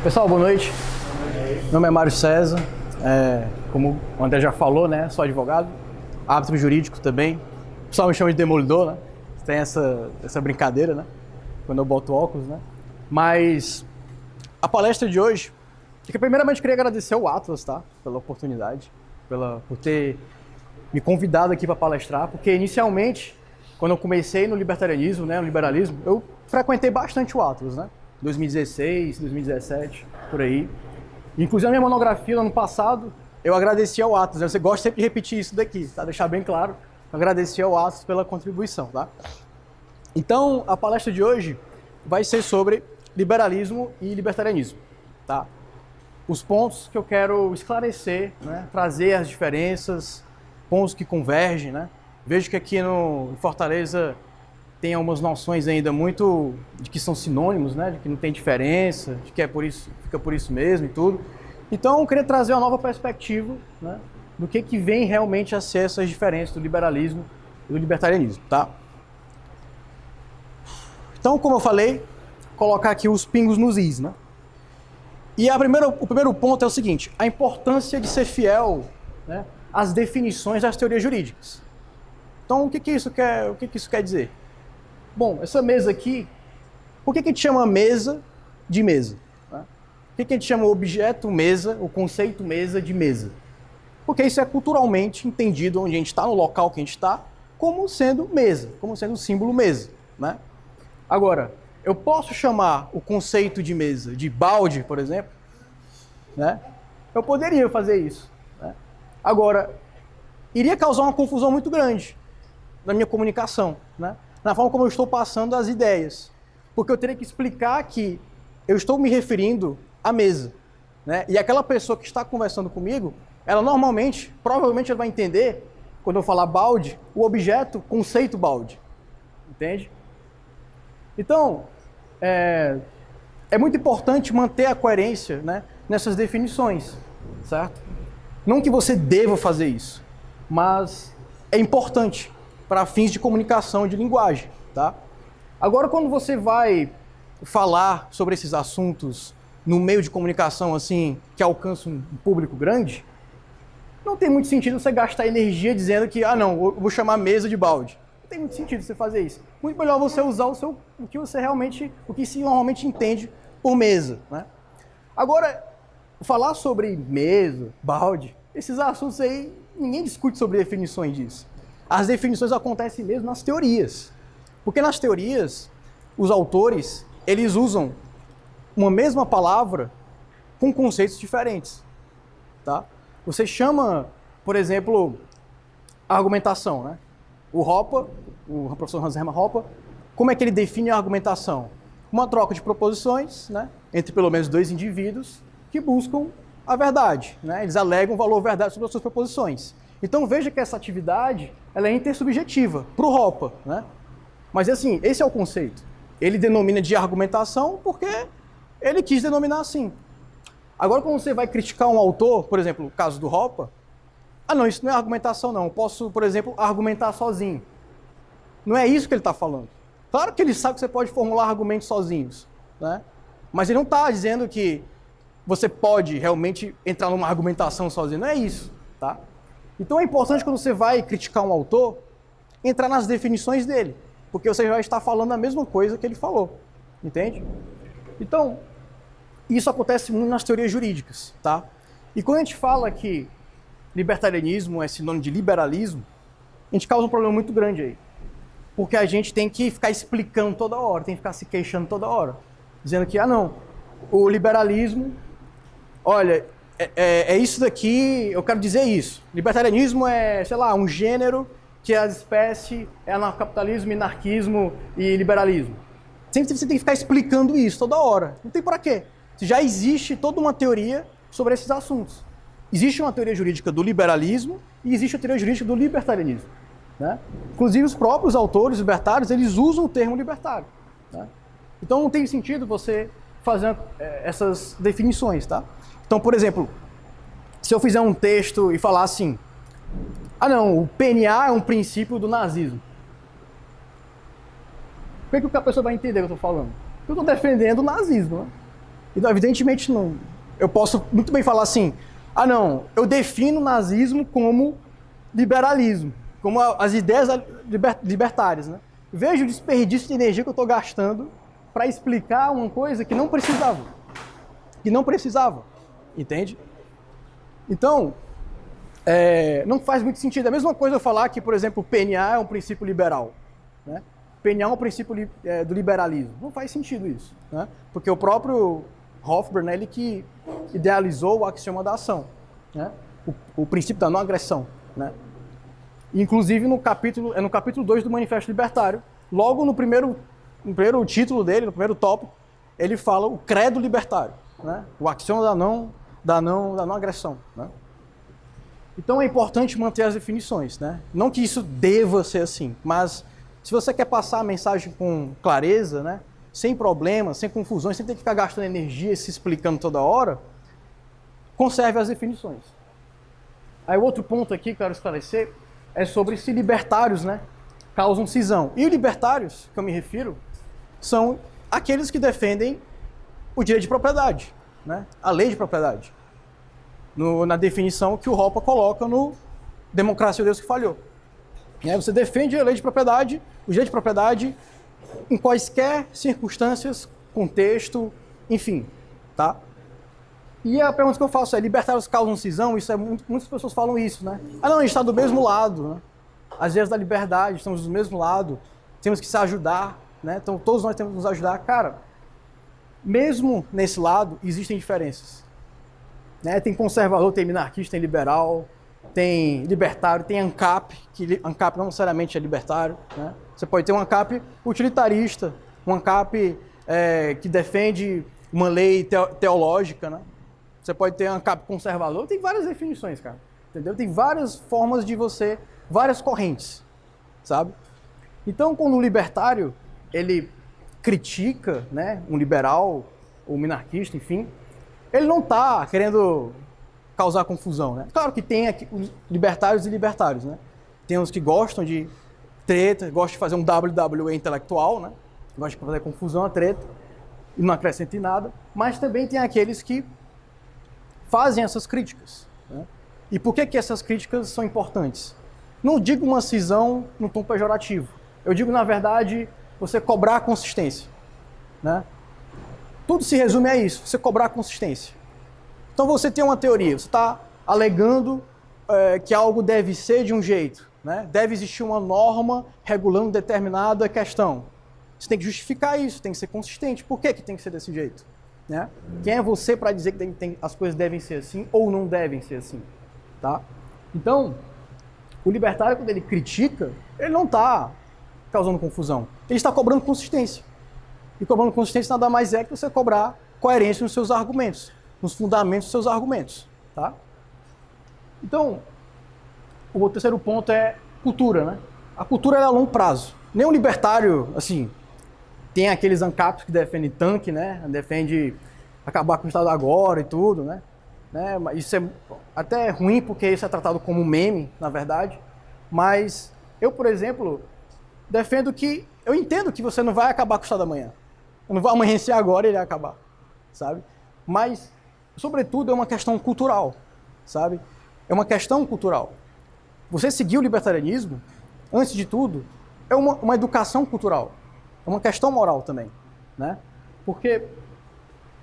Pessoal, boa noite. Meu nome é Mário César. Como o André já falou, né? Sou advogado, árbitro jurídico também. O pessoal me chama de demolidor, né? Tem essa brincadeira, né? Quando eu boto óculos, né? Mas a palestra de hoje, que primeiramente eu queria agradecer ao Atlas, tá? Pela oportunidade, por ter me convidado aqui para palestrar, porque inicialmente, quando eu comecei no libertarianismo, né, no liberalismo, eu frequentei bastante o Atlas, né? 2016, 2017, por aí. Inclusive, a minha monografia no ano passado, eu agradeci ao Atlas. Você gosta sempre de repetir isso daqui, tá? Deixar bem claro. Eu agradeci ao Atlas pela contribuição, tá? Então, a palestra de hoje vai ser sobre liberalismo e libertarianismo, tá? Os pontos que eu quero esclarecer, né? Trazer as diferenças, pontos que convergem, né? Vejo que aqui em Fortaleza tem algumas noções ainda muito de que são sinônimos, né? De que não tem diferença, de que é por isso, fica por isso mesmo e tudo. Então, eu queria trazer uma nova perspectiva, né? Do que vem realmente a ser essas diferenças do liberalismo e do libertarianismo, tá? Então, como eu falei, colocar aqui os pingos nos is, né? E o primeiro ponto é o seguinte: a importância de ser fiel, né, às definições das teorias jurídicas. Então, o que isso quer dizer? Bom, essa mesa aqui, por que a gente chama mesa de mesa? Né? Por que a gente chama o objeto mesa, o conceito mesa de mesa? Porque isso é culturalmente entendido onde a gente está, no local que a gente está, como sendo mesa, como sendo o símbolo mesa, né? Agora, eu posso chamar o conceito de mesa de balde, por exemplo, né? Eu poderia fazer isso, né? Agora, iria causar uma confusão muito grande na minha comunicação, né? Na forma como eu estou passando as ideias. Porque eu teria que explicar que eu estou me referindo à mesa, né? E aquela pessoa que está conversando comigo, ela provavelmente ela vai entender, quando eu falar balde, o objeto, conceito balde. Entende? Então, é muito importante manter a coerência, né, nessas definições, certo? Não que você deva fazer isso, mas é importante para fins de comunicação e de linguagem, tá? Agora, quando você vai falar sobre esses assuntos no meio de comunicação, assim, que alcança um público grande, não tem muito sentido você gastar energia dizendo que, não, eu vou chamar mesa de balde. Não tem muito sentido você fazer isso. Muito melhor você usar o que se normalmente entende por mesa, né? Agora, falar sobre mesa, balde, esses assuntos aí, ninguém discute sobre definições disso. As definições acontecem mesmo nas teorias. Porque nas teorias, os autores, eles usam uma mesma palavra com conceitos diferentes, tá? Você chama, por exemplo, argumentação, né? O professor Hans Hermann Hoppe, como é que ele define a argumentação? Uma troca de proposições, né, entre pelo menos dois indivíduos que buscam a verdade, né? Eles alegam o valor verdade sobre as suas proposições. Então veja que essa atividade ela é intersubjetiva para o Hoppe, né? Mas assim, esse é o conceito. Ele denomina de argumentação porque ele quis denominar assim. Agora, quando você vai criticar um autor, por exemplo, o caso do Hoppe, não, isso não é argumentação não. Eu posso, por exemplo, argumentar sozinho. Não é isso que ele está falando. Claro que ele sabe que você pode formular argumentos sozinhos, né? Mas ele não está dizendo que você pode realmente entrar numa argumentação sozinho. Não é isso, tá? Então é importante, quando você vai criticar um autor, entrar nas definições dele, porque você já está falando a mesma coisa que ele falou, entende? Então, isso acontece muito nas teorias jurídicas, tá? E quando a gente fala que libertarianismo é sinônimo de liberalismo, a gente causa um problema muito grande aí. Porque a gente tem que ficar explicando toda hora, tem que ficar se queixando toda hora. Dizendo que, não, o liberalismo, olha, é isso daqui, eu quero dizer isso. Libertarianismo é, sei lá, um gênero que as espécies é anarcapitalismo, minarquismo e liberalismo. Sempre você tem que ficar explicando isso toda hora. Não tem para quê. Já existe toda uma teoria sobre esses assuntos. Existe uma teoria jurídica do liberalismo e existe a teoria jurídica do libertarianismo, né? Inclusive, os próprios autores libertários, eles usam o termo libertário, né? Então, não tem sentido você fazer essas definições, tá? Então, por exemplo, se eu fizer um texto e falar assim, não, o PNA é um princípio do nazismo. Por que a pessoa vai entender o que eu estou falando? Eu estou defendendo o nazismo, né? Então, evidentemente, não, eu posso muito bem falar assim, não, eu defino o nazismo como liberalismo, como as ideias libertárias, né? Veja o desperdício de energia que eu estou gastando para explicar uma coisa que não precisava. Entende? Então, não faz muito sentido. É a mesma coisa eu falar que, por exemplo, o PNA é um princípio liberal. Né? O PNA é um princípio do liberalismo. Não faz sentido isso. Né? Porque o próprio Hofbauer, né, ele que idealizou o axioma da ação. Né? O princípio da não agressão. Né? Inclusive no capítulo 2 do Manifesto Libertário, logo no primeiro título dele, no primeiro tópico, ele fala o credo libertário, né? O axioma da não agressão. Né? Então é importante manter as definições, né? Não que isso deva ser assim, mas se você quer passar a mensagem com clareza, né? Sem problemas, sem confusões, sem ter que ficar gastando energia e se explicando toda hora, conserve as definições. Aí o outro ponto aqui que eu quero esclarecer é sobre se libertários, né, causam cisão. E os libertários, que eu me refiro, são aqueles que defendem o direito de propriedade, né, a lei de propriedade. Na definição que o Hoppe coloca no Democracia, o Deus que Falhou. Você defende a lei de propriedade, o direito de propriedade, em quaisquer circunstâncias, contexto, enfim. Tá? E a pergunta que eu faço é, libertários causam cisão? Isso muitas pessoas falam isso, né? Não, a gente está do mesmo lado, né? As ideias da liberdade, estamos do mesmo lado, temos que se ajudar, né? Então todos nós temos que nos ajudar. Cara, mesmo nesse lado, existem diferenças. Né? Tem conservador, tem minarquista, tem liberal, tem libertário, tem ANCAP, que ANCAP não necessariamente é libertário. Né? Você pode ter um ANCAP utilitarista, um ANCAP que defende uma lei teológica, né? Você pode ter um ANCAP conservador, tem várias definições, cara. Entendeu? Tem várias formas de várias correntes, sabe? Então, quando o libertário, ele critica, né, um liberal, ou minarquista, enfim, ele não está querendo causar confusão, né? Claro que tem aqui os libertários e libertários, né? Tem uns que gostam de treta, gostam de fazer um WWE intelectual, né? Gostam de fazer confusão, a treta, e não acrescenta em nada, mas também tem aqueles que fazem essas críticas. Né? E por que essas críticas são importantes? Não digo uma cisão no tom pejorativo. Eu digo, na verdade, você cobrar a consistência. Né? Tudo se resume a isso, você cobrar a consistência. Então você tem uma teoria, você está alegando que algo deve ser de um jeito. Né? Deve existir uma norma regulando determinada questão. Você tem que justificar isso, tem que ser consistente. Por que tem que ser desse jeito? Né? Quem é você para dizer que as coisas devem ser assim ou não devem ser assim? Tá? Então, o libertário, quando ele critica, ele não está causando confusão. Ele está cobrando consistência. E cobrando consistência nada mais é que você cobrar coerência nos seus argumentos, nos fundamentos dos seus argumentos. Tá? Então, o terceiro ponto é cultura. Né? A cultura é a longo prazo. Nenhum libertário, assim... Tem aqueles ANCAPs que defendem tanque, né? Defende acabar com o Estado agora e tudo, né? Isso é até ruim porque isso é tratado como um meme, na verdade. Mas eu, por exemplo, defendo que... Eu entendo que você não vai acabar com o Estado amanhã. Eu não vou amanhecer agora e ele vai acabar, sabe? Mas, sobretudo, é uma questão cultural, sabe? É uma questão cultural. Você seguir o libertarianismo, antes de tudo, é uma educação cultural. É uma questão moral também, né? Porque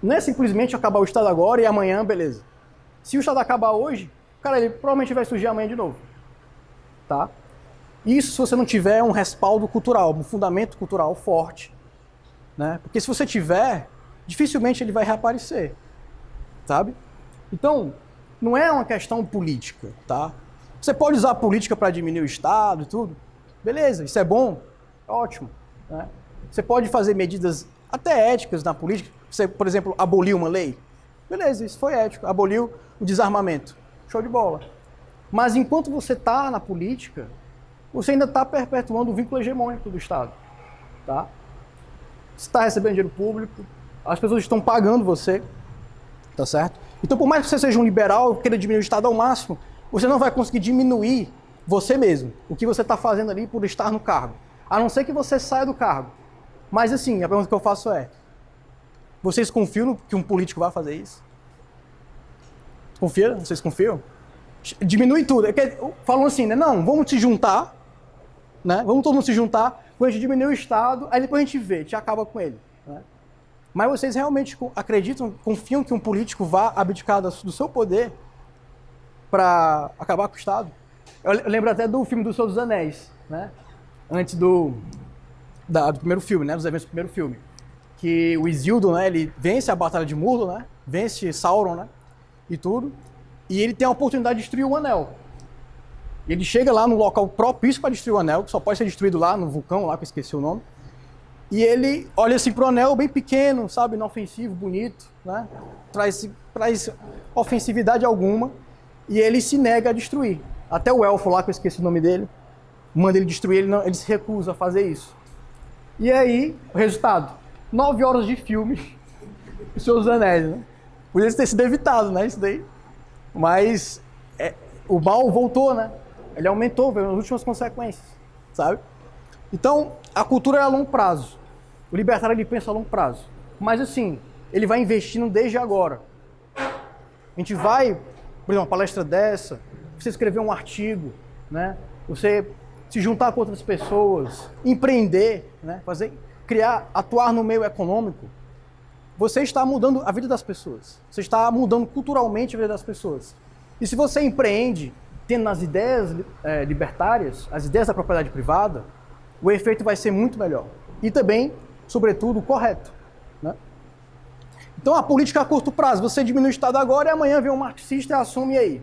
não é simplesmente acabar o Estado agora e amanhã, beleza. Se o Estado acabar hoje, cara, ele provavelmente vai surgir amanhã de novo, tá? Isso se você não tiver um respaldo cultural, um fundamento cultural forte, né? Porque se você tiver, dificilmente ele vai reaparecer, sabe? Então, não é uma questão política, tá? Você pode usar a política para diminuir o Estado e tudo, beleza, isso é bom, ótimo, né? Você pode fazer medidas até éticas na política. Você, por exemplo, aboliu uma lei. Beleza, isso foi ético. Aboliu o desarmamento. Show de bola. Mas enquanto você está na política, você ainda está perpetuando o vínculo hegemônico do Estado. Tá? Você está recebendo dinheiro público, as pessoas estão pagando você. Tá certo? Então, por mais que você seja um liberal, queira diminuir o Estado ao máximo, você não vai conseguir diminuir você mesmo. O que você está fazendo ali por estar no cargo. A não ser que você saia do cargo. Mas assim, a pergunta que eu faço é, Vocês confiam que um político vai fazer isso? Confia? Vocês confiam? Diminui tudo. Falam assim, né? Não, vamos se juntar, né? Vamos todo mundo se juntar, depois a gente diminui o Estado, aí depois a gente vê, a gente acaba com ele. Né? Mas vocês realmente acreditam, confiam que um político vá abdicar do seu poder para acabar com o Estado? Eu lembro até do filme do Senhor dos Anéis, né? Antes do primeiro filme, né? Dos eventos do primeiro filme. Que o Isildur, né? Ele vence a Batalha de Mordor, né? Vence Sauron, né? E tudo. E ele tem a oportunidade de destruir o anel. Ele chega lá no local propício para destruir o anel, que só pode ser destruído lá no vulcão, lá que eu esqueci o nome. E ele olha assim pro anel bem pequeno, sabe? Inofensivo, bonito, né? Traz ofensividade alguma. E ele se nega a destruir. Até o elfo lá, que eu esqueci o nome dele, manda ele destruir, ele se recusa a fazer isso. E aí, o resultado? 9 horas de filme, Os Seus Anéis, né? Podia ter sido evitado, né, isso daí. Mas o mal voltou, né? Ele aumentou, veio nas últimas consequências, sabe? Então, a cultura é a longo prazo. O libertário, ele pensa a longo prazo. Mas, assim, ele vai investindo desde agora. A gente vai, por exemplo, uma palestra dessa, você escrever um artigo, né? Você se juntar com outras pessoas, empreender, né? Atuar no meio econômico, você está mudando a vida das pessoas. Você está mudando culturalmente a vida das pessoas. E se você empreende, tendo as ideias libertárias, as ideias da propriedade privada, o efeito vai ser muito melhor. E também, sobretudo, correto. Né? Então, a política a curto prazo, você diminui o Estado agora e amanhã vem um marxista e assume aí.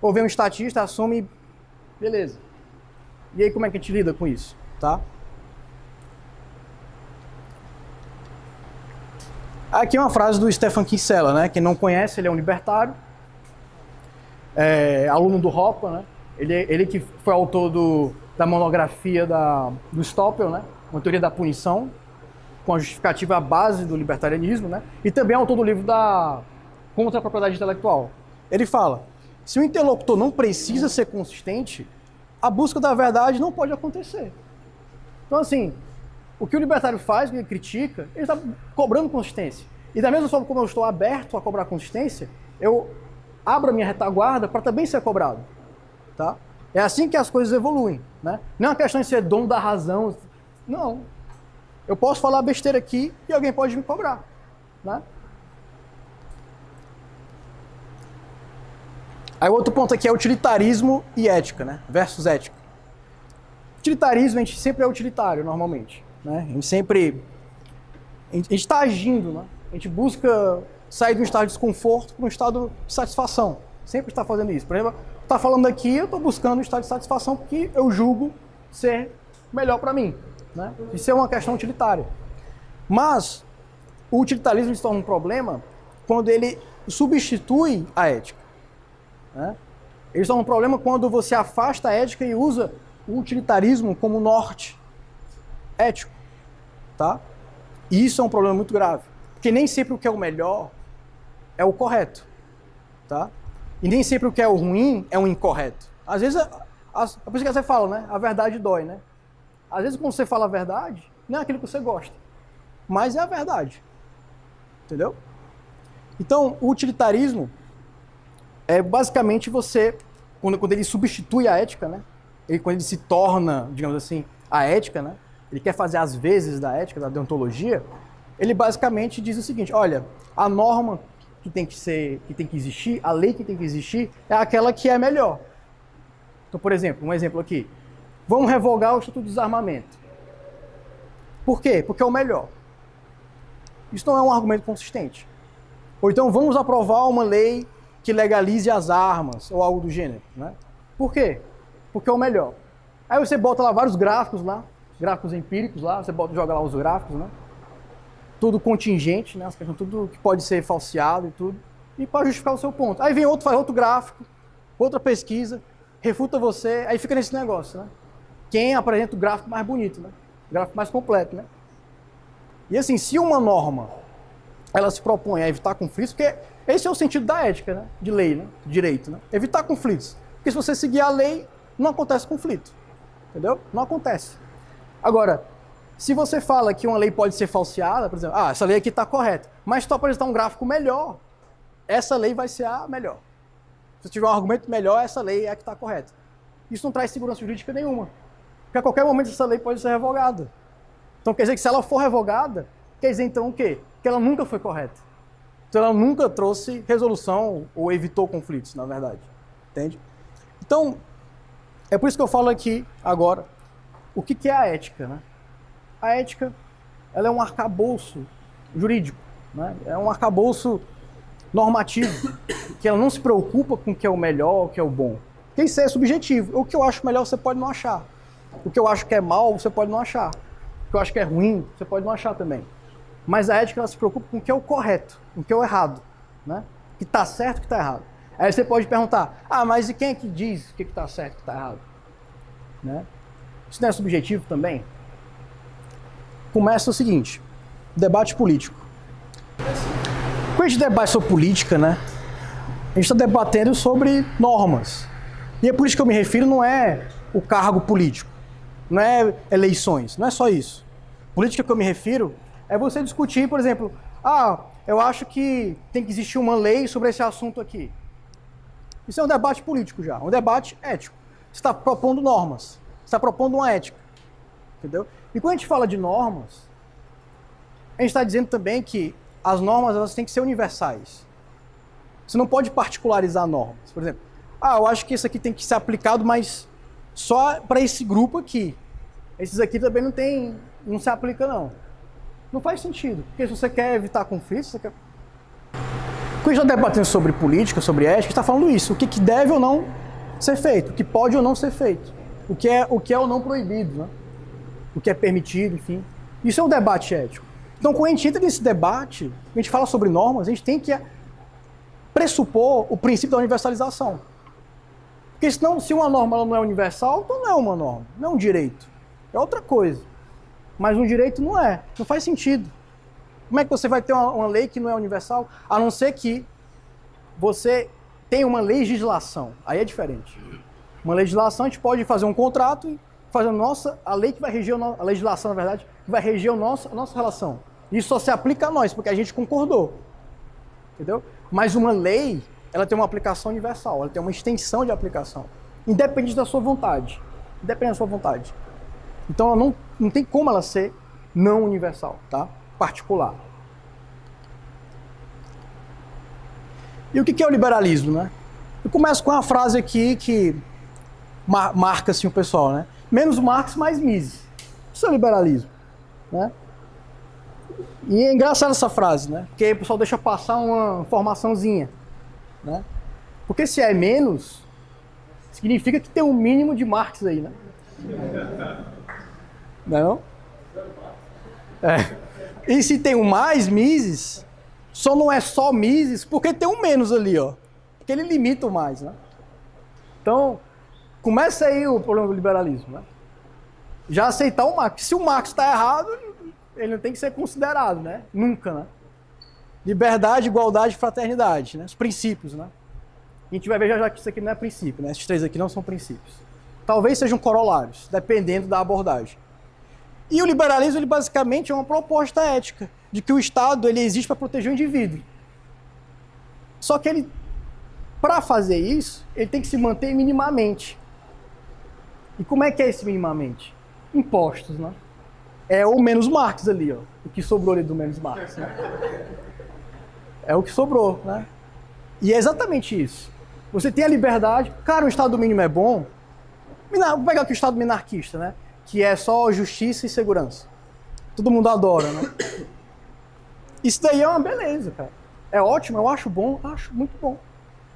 Ou vem um estatista, assume, beleza. E aí como é que a gente lida com isso? Tá? Aqui é uma frase do Stefan Kinsella, né? Quem não conhece, ele é um libertário, aluno do Hoppe, né? Ele que foi autor da monografia do Stoppel, né? Uma teoria da punição, com a justificativa base do libertarianismo, né? E também é autor do livro Contra a Propriedade Intelectual. Ele fala, se o interlocutor não precisa ser consistente, a busca da verdade não pode acontecer. Então, assim, o que o libertário faz, o que ele critica, ele está cobrando consistência. E da mesma forma como eu estou aberto a cobrar consistência, eu abro a minha retaguarda para também ser cobrado. Tá? É assim que as coisas evoluem. Né? Não é uma questão de ser dono da razão. Não. Eu posso falar besteira aqui e alguém pode me cobrar. Né? Aí outro ponto aqui é utilitarismo e ética, né? Versus ética. Utilitarismo, a gente sempre é utilitário, normalmente. Né? A gente está agindo, né? A gente busca sair de um estado de desconforto para um estado de satisfação. Sempre está fazendo isso. Por exemplo, está falando aqui, eu estou buscando um estado de satisfação porque eu julgo ser melhor para mim. Né? Isso é uma questão utilitária. Mas o utilitarismo se torna um problema quando ele substitui a ética. Né? Ele se torna um problema quando você afasta a ética e usa o utilitarismo como norte ético. Tá? E isso é um problema muito grave. Porque nem sempre o que é o melhor é o correto. Tá? E nem sempre o que é o ruim é o incorreto. Às vezes, por isso que você fala, né? A verdade dói, né? Às vezes quando você fala a verdade, não é aquilo que você gosta. Mas é a verdade. Entendeu? Então, o utilitarismo é basicamente você, quando ele substitui a ética, né? Quando ele se torna, digamos assim, a ética, né? Ele quer fazer as vezes da ética, da deontologia, ele basicamente diz o seguinte, olha, a norma que tem que existir, a lei que tem que existir, é aquela que é melhor. Então, por exemplo, um exemplo aqui, vamos revogar o Estatuto de Desarmamento. Por quê? Porque é o melhor. Isso não é um argumento consistente. Ou então, vamos aprovar uma lei que legalize as armas, ou algo do gênero. Né? Por quê? Porque é o melhor. Aí você bota lá vários gráficos lá, gráficos empíricos lá, você joga lá os gráficos, né? Tudo contingente, né? Tudo que pode ser falseado e tudo, e para justificar o seu ponto. Aí vem outro, faz outro gráfico, outra pesquisa, refuta você, aí fica nesse negócio, né? Quem apresenta o gráfico mais bonito, né? O gráfico mais completo, né? E assim, se uma norma, ela se propõe a evitar conflitos, porque esse é o sentido da ética, né? De lei, né? Direito, né? Evitar conflitos. Porque se você seguir a lei, não acontece conflito. Entendeu? Não acontece. Agora, Se você fala que uma lei pode ser falseada, por exemplo, essa lei aqui está correta, mas se tu apresentar um gráfico melhor, essa lei vai ser a melhor. Se tiver um argumento melhor, essa lei é a que está correta. Isso não traz segurança jurídica nenhuma. Porque a qualquer momento essa lei pode ser revogada. Então quer dizer que se ela for revogada, quer dizer então o quê? Que ela nunca foi correta. Então ela nunca trouxe resolução ou evitou conflitos, na verdade. Entende? Então, é por isso que eu falo aqui agora o que é a ética, né? A ética, ela é um arcabouço jurídico, né? É um arcabouço normativo, que ela não se preocupa com o que é o melhor, o que é o bom. Porque isso é subjetivo. O que eu acho melhor, você pode não achar. O que eu acho que é mal, você pode não achar. O que eu acho que é ruim, você pode não achar também. Mas a ética, ela se preocupa com o que é o correto, com o que é o errado, né? O que está certo e o que está errado. Aí você pode perguntar, mas e quem é que diz o que está certo e o que está errado? Né? Isso não é subjetivo também? Começa o seguinte, debate político. Quando a gente debate sobre política, né, a gente está debatendo sobre normas. E é por isso que eu me refiro, não é o cargo político, não é eleições, não é só isso. Política que eu me refiro é você discutir, por exemplo, eu acho que tem que existir uma lei sobre esse assunto aqui. Isso é um debate político já, um debate ético. Você está propondo normas, você está propondo uma ética, entendeu? E quando a gente fala de normas, a gente está dizendo também que as normas, elas têm que ser universais. Você não pode particularizar normas. Por exemplo, eu acho que isso aqui tem que ser aplicado, mas só para esse grupo aqui. Esses aqui também não se aplica não. Não faz sentido. Porque se você quer evitar conflitos, você quer... Quando a gente está debatendo sobre política, sobre ética, a gente está falando isso. O que deve ou não ser feito, o que pode ou não ser feito. O que é ou não proibido, né? O que é permitido, enfim. Isso é um debate ético. Então, quando a gente entra nesse debate, a gente fala sobre normas, a gente tem que pressupor o princípio da universalização. Porque senão, se uma norma ela não é universal, então não é uma norma, não é um direito. É outra coisa. Mas um direito não é, não faz sentido. Como é que você vai ter uma lei que não é universal, a não ser que você tenha uma legislação? Aí é diferente. Uma legislação, a gente pode fazer um contrato e fazer a lei que vai reger, a legislação, na verdade, que vai reger a nossa relação. Isso só se aplica a nós, porque a gente concordou. Entendeu? Mas uma lei, ela tem uma aplicação universal, ela tem uma extensão de aplicação, independente da sua vontade. Independente da sua vontade. Então, ela não tem como ela ser não universal, tá? Particular. E o que é o liberalismo, né? Eu começo com uma frase aqui que marca assim, o pessoal, né? Menos Marx, mais Mises. Isso é o liberalismo, né? E é engraçado essa frase, né? Porque aí o pessoal deixa passar uma informaçãozinha, né? Porque se é menos, significa que tem um mínimo de Marx aí, né? Não? E se tem um mais Mises, só não é só Mises, porque tem um menos ali, ó. Porque ele limita o mais, né? Então, começa aí o problema do liberalismo, né? Já aceitar o Marx. Se o Marx está errado, ele não tem que ser considerado, né? Nunca, né? Liberdade, igualdade, fraternidade, né? Os princípios, né? A gente vai ver já que isso aqui não é princípio, né? Esses três aqui não são princípios. Talvez sejam corolários, dependendo da abordagem. E o liberalismo, ele basicamente é uma proposta ética, de que o Estado ele existe para proteger o indivíduo. Só que ele, para fazer isso, ele tem que se manter minimamente. E como é que é esse minimamente? Impostos, né? É o menos Marx ali, ó. O que sobrou ali do menos Marx, né? É o que sobrou, né? E é exatamente isso. Você tem a liberdade, cara, o Estado mínimo é bom. Vou pegar aqui o Estado minarquista, né? Que é só justiça e segurança. Todo mundo adora, né? Isso daí é uma beleza, cara. É ótimo, eu acho bom, acho muito bom.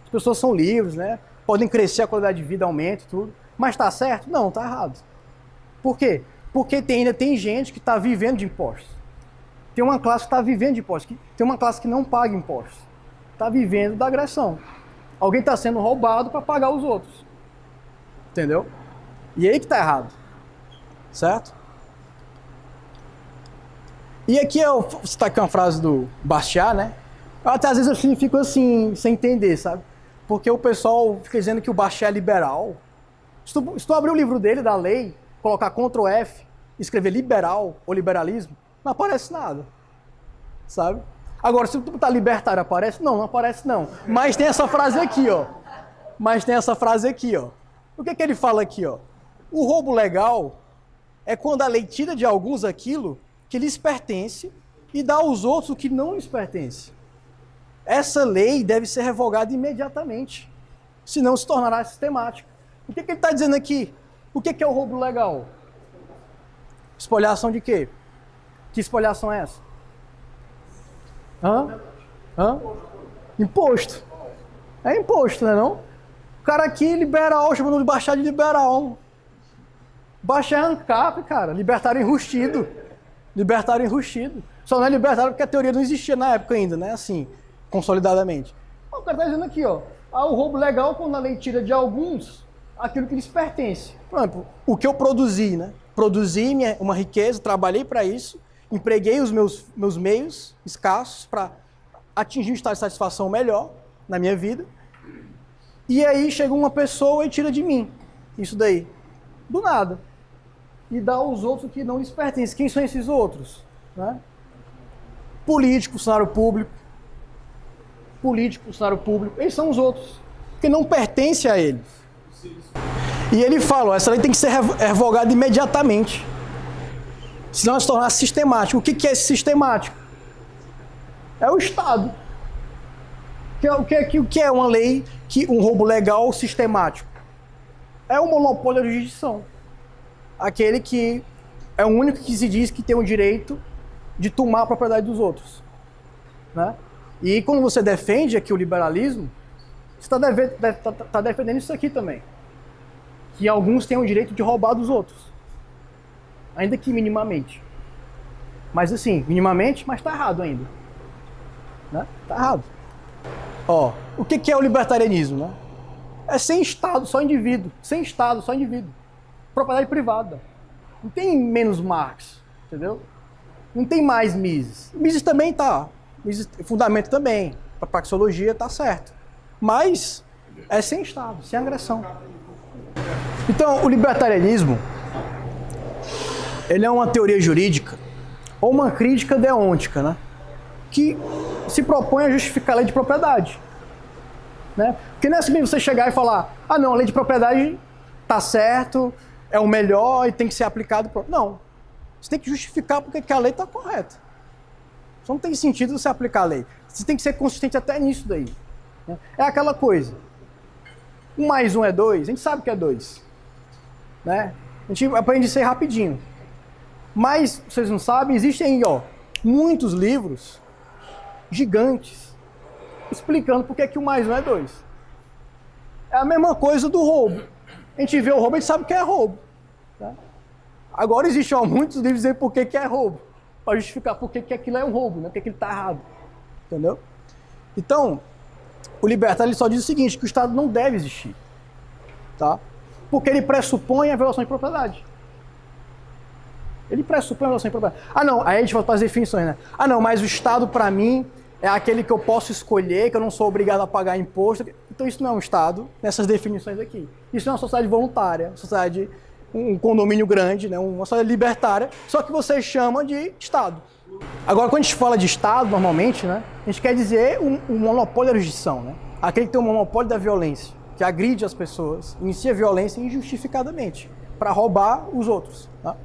As pessoas são livres, né? Podem crescer, a qualidade de vida aumenta e tudo. Mas tá certo? Não, tá errado. Por quê? Porque ainda tem gente que está vivendo de impostos. Tem uma classe que está vivendo de impostos. Tem uma classe que não paga impostos. Está vivendo da agressão. Alguém está sendo roubado para pagar os outros. Entendeu? E aí que está errado. Certo? E aqui eu vou citar aqui uma frase do Bastiat, né? Até às vezes eu fico assim, sem entender, sabe? Porque o pessoal fica dizendo que o Bastiat é liberal. Se tu abrir o livro dele, da lei, colocar Ctrl F, escrever liberal ou liberalismo, não aparece nada, sabe? Agora, se tu botar libertário, aparece? Não, não aparece não. Mas tem essa frase aqui, ó. O que ele fala aqui, ó? O roubo legal é quando a lei tira de alguns aquilo que lhes pertence e dá aos outros o que não lhes pertence. Essa lei deve ser revogada imediatamente, senão se tornará sistemática. O que ele está dizendo aqui? O que é o roubo legal? Espoliação de quê? Que espoliação é essa? Imposto. É imposto, não é não? O cara aqui liberal, chamando de baixar de liberal. Baixa é ANCAP, cara. Libertário enrustido. Só não é libertário porque a teoria não existia na época ainda, né? Assim, consolidadamente. O cara está dizendo aqui, ó. O roubo legal quando a lei tira de alguns aquilo que lhes pertence. Por exemplo, o que eu produzi, né? Produzi uma riqueza, trabalhei para isso, empreguei os meus meios escassos para atingir um estado de satisfação melhor na minha vida. E aí chega uma pessoa e tira de mim isso daí. Do nada. E dá aos outros o que não lhes pertence. Quem são esses outros? Né? Político, funcionário público. Eles são os outros. Porque não pertence a eles. E ele fala, essa lei tem que ser revogada imediatamente. Senão ela se tornar sistemática. O que é sistemático? É o Estado. O que é uma lei, um roubo legal sistemático? É o monopólio da jurisdição. Aquele que é o único que se diz que tem o direito de tomar a propriedade dos outros. Né? E quando você defende aqui o liberalismo, você está defendendo isso aqui também. Que alguns têm o direito de roubar dos outros. Ainda que minimamente. Mas assim, minimamente, mas está errado ainda. Né? Tá errado. Ó, o que é o libertarianismo? Né? É sem Estado, só indivíduo. Sem Estado, só indivíduo. Propriedade privada. Não tem menos Marx, entendeu? Não tem mais Mises. Mises também tá. Mises, fundamento também. A praxeologia tá certo. Mas é sem Estado, sem agressão. Então, o libertarianismo, ele é uma teoria jurídica ou uma crítica deontica, né? Que se propõe a justificar a lei de propriedade. Né? Porque não é assim você chegar e falar, não, a lei de propriedade tá certo, é o melhor e tem que ser aplicado. Não. Você tem que justificar porque que a lei está correta. Só não tem sentido você aplicar a lei. Você tem que ser consistente até nisso daí. Né? É aquela coisa. 1 mais 1 é 2, a gente sabe que é 2. Né? A gente aprende isso aí rapidinho. Mas, vocês não sabem, existem aí, muitos livros gigantes explicando por que 1 mais 1 é 2. É a mesma coisa do roubo. A gente vê o roubo, a gente sabe que é roubo. Tá? Agora existem muitos livros dizendo por que é roubo. Para justificar por que aquilo é um roubo, né? Por que ele está errado. Entendeu? Então, o libertário ele só diz o seguinte, que o Estado não deve existir. Tá? Porque ele pressupõe a violação de propriedade. Ele pressupõe a violação de propriedade. Não, aí a gente vai para as definições, né? Não, mas o Estado, para mim, é aquele que eu posso escolher, que eu não sou obrigado a pagar imposto. Então isso não é um Estado, nessas definições aqui. Isso é uma sociedade voluntária, um condomínio grande, né? Uma sociedade libertária, só que você chama de Estado. Agora, quando a gente fala de Estado, normalmente, né, a gente quer dizer um monopólio da jurisdição, né? Aquele que tem um monopólio da violência, que agride as pessoas, inicia violência injustificadamente, para roubar os outros. Tá?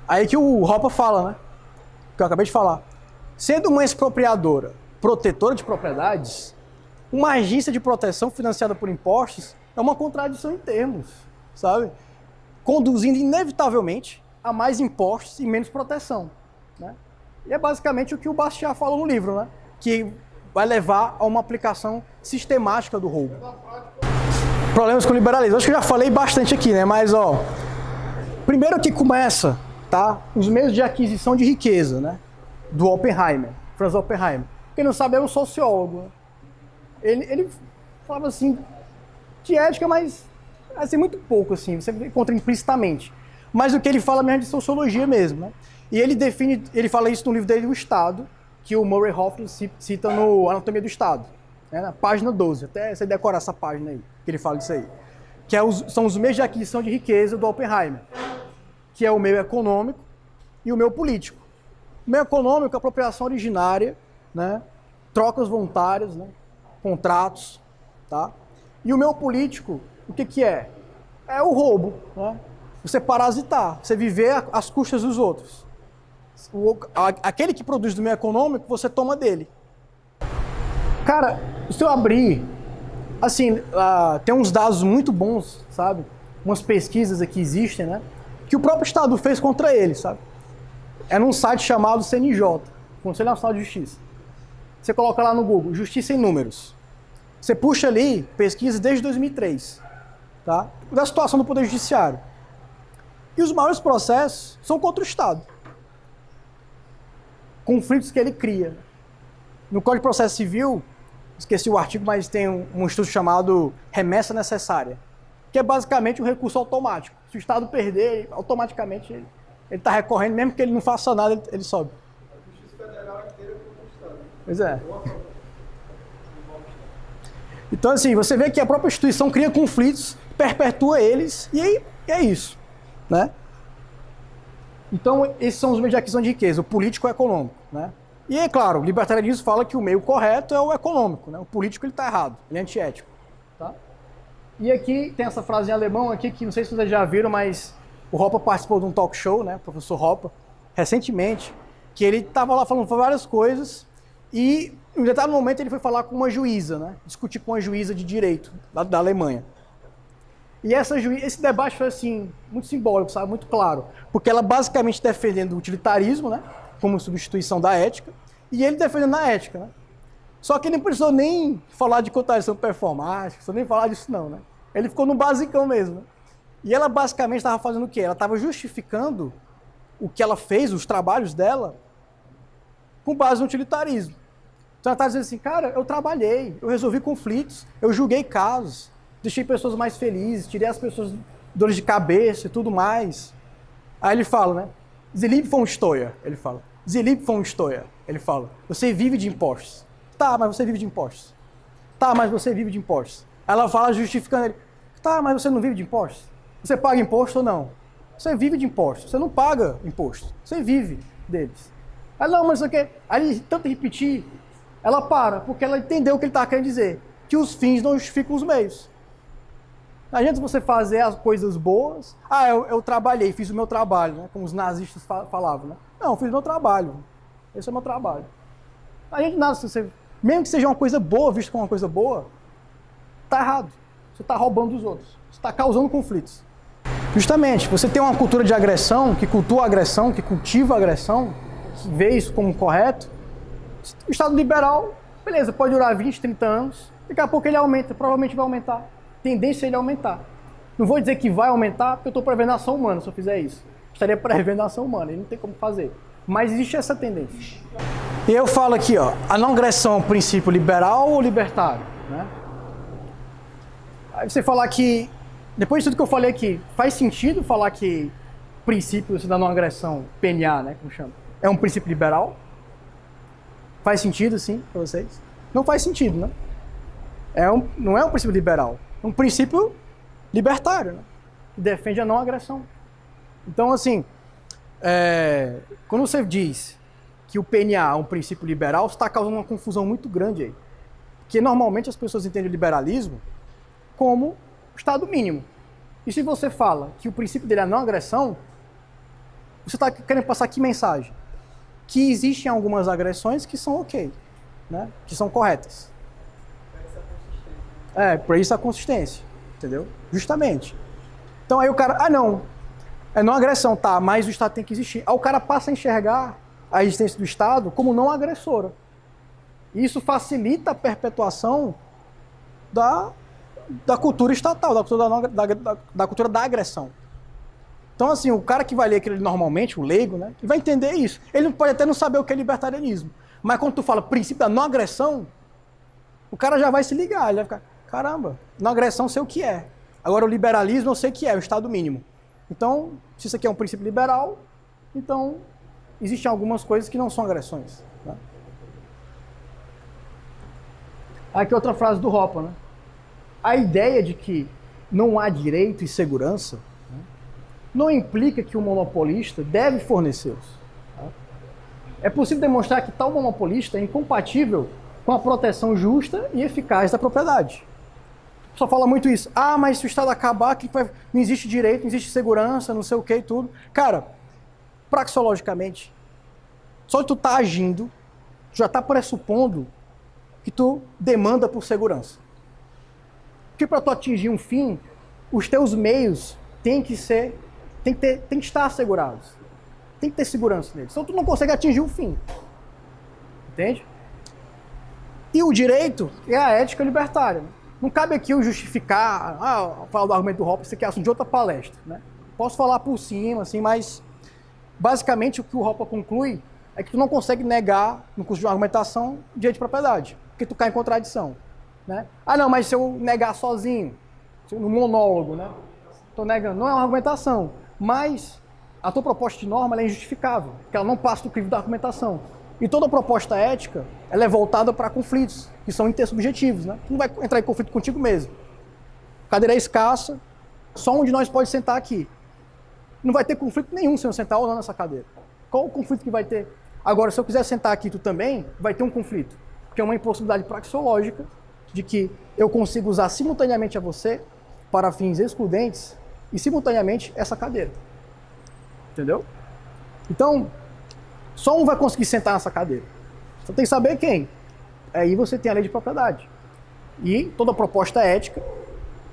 Aí que o Ropa fala, né? Que eu acabei de falar. Sendo uma expropriadora protetora de propriedades, uma agência de proteção financiada por impostos é uma contradição em termos, sabe? Conduzindo inevitavelmente a mais impostos e menos proteção. Né? E é basicamente o que o Bastiat fala no livro, né? Que vai levar a uma aplicação sistemática do roubo. Problemas com o liberalismo. Acho que eu já falei bastante aqui, né? Mas, primeiro que começa, tá? Os meios de aquisição de riqueza, né? Do Oppenheimer, Franz Oppenheimer. Quem não sabe é um sociólogo. Né? Ele falava assim, de ética, mas assim, muito pouco, assim, você encontra implicitamente. Mas o que ele fala mesmo é de sociologia mesmo, né? E ele fala isso no livro dele, O Estado, que o Murray Rothbard cita no Anatomia do Estado, né? Na página 12, até você decorar essa página aí, que ele fala disso aí. que são os meios de aquisição de riqueza do Oppenheimer, que é o meio econômico e o meio político. O meio econômico é a apropriação originária, né? Trocas voluntárias, né? Contratos, tá? E o meio político, o que é? É o roubo, né? Você parasitar, você viver às custas dos outros. Aquele que produz do meio econômico, você toma dele. Cara, se eu abrir, assim, tem uns dados muito bons, sabe? Umas pesquisas aqui existem, né? Que o próprio Estado fez contra ele, sabe? É num site chamado CNJ, Conselho Nacional de Justiça. Você coloca lá no Google, Justiça em Números. Você puxa ali, pesquisa desde 2003, tá? Da situação do Poder Judiciário. E os maiores processos são contra o Estado. Conflitos que ele cria. No Código de Processo Civil, esqueci o artigo, mas tem um estudo chamado remessa necessária, que é basicamente um recurso automático. Se o Estado perder, automaticamente ele está recorrendo, mesmo que ele não faça nada, ele sobe. A Justiça Federal inteira contra o Estado. Pois é. Então, assim, você vê que a própria instituição cria conflitos, perpetua eles, e aí é isso, né? Então, esses são os meios de aquisição de riqueza, o político e o econômico, né? E, é claro, o libertarianismo fala que o meio correto é o econômico, né? O político, ele está errado, ele é antiético, tá? E aqui tem essa frase em alemão aqui, que não sei se vocês já viram, mas o Hoppe participou de um talk show, né? O professor Hoppe, recentemente, que ele estava lá falando várias coisas e, em um determinado momento, ele foi falar com uma juíza, né? Discutir com uma juíza de direito da Alemanha. E esse debate foi, assim, muito simbólico, sabe? Muito claro. Porque ela basicamente defendendo o utilitarismo, né? Como substituição da ética, e ele defendendo a ética, né? Só que ele não precisou nem falar de contradição performática, não precisou nem falar disso não, né? Ele ficou no basicão mesmo, né? E ela basicamente estava fazendo o quê? Ela estava justificando o que ela fez, os trabalhos dela, com base no utilitarismo. Então ela está dizendo assim, cara, eu trabalhei, eu resolvi conflitos, eu julguei casos, deixei pessoas mais felizes, tirei as pessoas dores de cabeça e tudo mais. Aí ele fala, né? Sie leben von Steuer, ele fala. Sie leben von Steuer, ele fala. Você vive de impostos. Tá, mas você vive de impostos. Tá, mas você vive de impostos. Ela fala justificando ele. Tá, mas você não vive de impostos? Você paga imposto ou não? Você vive de impostos. Você não paga imposto. Você vive deles. Aí não, mas isso aqui... Aí, tanto repetir, ela para, porque ela entendeu o que ele estava querendo dizer. Que os fins não justificam os meios. Não adianta você fazer as coisas boas. Ah, eu trabalhei, fiz o meu trabalho, né? Como os nazistas falavam, né? Não, eu fiz o meu trabalho. Esse é o meu trabalho. Não adianta nada, mesmo que seja uma coisa boa, visto como uma coisa boa, tá errado. Você está roubando dos outros. Você está causando conflitos. Justamente, você tem uma cultura de agressão, que cultua a agressão, que cultiva a agressão, que vê isso como correto. O Estado liberal, beleza, pode durar 20, 30 anos, daqui a pouco ele aumenta, provavelmente vai aumentar. Tendência é ele aumentar. Não vou dizer que vai aumentar, porque eu estou prevendo a ação humana se eu fizer isso. Estaria prevendo a ação humana, ele não tem como fazer. Mas existe essa tendência. E eu falo aqui, ó, a não agressão é um princípio liberal ou libertário, né? Aí você falar que, depois de tudo que eu falei aqui, faz sentido falar que o princípio da não agressão, PNA, né, como chama, é um princípio liberal? Faz sentido, sim, para vocês? Não faz sentido, né? Não é um princípio liberal, é um princípio libertário, né? Que defende a não agressão. Então, assim, quando você diz que o PNA é um princípio liberal, você está causando uma confusão muito grande aí. Porque normalmente as pessoas entendem o liberalismo como Estado mínimo. E se você fala que o princípio dele é a não agressão, você está querendo passar que mensagem? Que existem algumas agressões que são ok, né? Que são corretas. Por isso a consistência, entendeu? Justamente. Então aí o cara, não, é não agressão, tá, mas o Estado tem que existir. Aí o cara passa a enxergar a existência do Estado como não agressora. E isso facilita a perpetuação da cultura estatal, da cultura da agressão. Então, assim, o cara que vai ler aquilo normalmente, o leigo, né, ele vai entender isso. Ele pode até não saber o que é libertarianismo, mas quando tu fala princípio da não agressão, o cara já vai se ligar, ele vai ficar, caramba, não agressão eu sei o que é. Agora o liberalismo eu sei o que é, o Estado mínimo. Então, se isso aqui é um princípio liberal, então existem algumas coisas que não são agressões. Né? Aqui outra frase do Hoppe, né? A ideia de que não há direito e segurança, né, não implica que o monopolista deve fornecê-los. Tá? É possível demonstrar que tal monopolista é incompatível com a proteção justa e eficaz da propriedade. Só fala muito isso. Ah, mas se o Estado acabar, não existe direito, não existe segurança, não sei o que e tudo. Cara, praxeologicamente, só que tu tá agindo, já tá pressupondo que tu demanda por segurança. Porque para tu atingir um fim, os teus meios têm que estar assegurados. Tem que ter segurança neles. Senão tu não consegue atingir o fim. Entende? E o direito é a ética libertária. Não cabe aqui eu justificar, falar do argumento do Hopper, isso aqui é assunto de outra palestra. Né? Posso falar por cima, assim, mas basicamente o que o Hopper conclui é que tu não consegue negar, no curso de uma argumentação, direito de propriedade, porque tu cai em contradição. Né? Ah, não, mas se eu negar sozinho, no monólogo, né? Tô negando. Não é uma argumentação, mas a tua proposta de norma ela é injustificável, porque ela não passa do crivo da argumentação. E toda proposta ética, ela é voltada para conflitos, que são intersubjetivos, né? Tu não vai entrar em conflito contigo mesmo. A cadeira é escassa, só um de nós pode sentar aqui. Não vai ter conflito nenhum se eu sentar ou não nessa cadeira. Qual o conflito que vai ter? Agora, se eu quiser sentar aqui, tu também, vai ter um conflito. Porque é uma impossibilidade praxeológica de que eu consigo usar simultaneamente a você para fins excludentes e simultaneamente essa cadeira. Entendeu? Então, só um vai conseguir sentar nessa cadeira. Você tem que saber quem. Aí você tem a lei de propriedade. E toda proposta ética,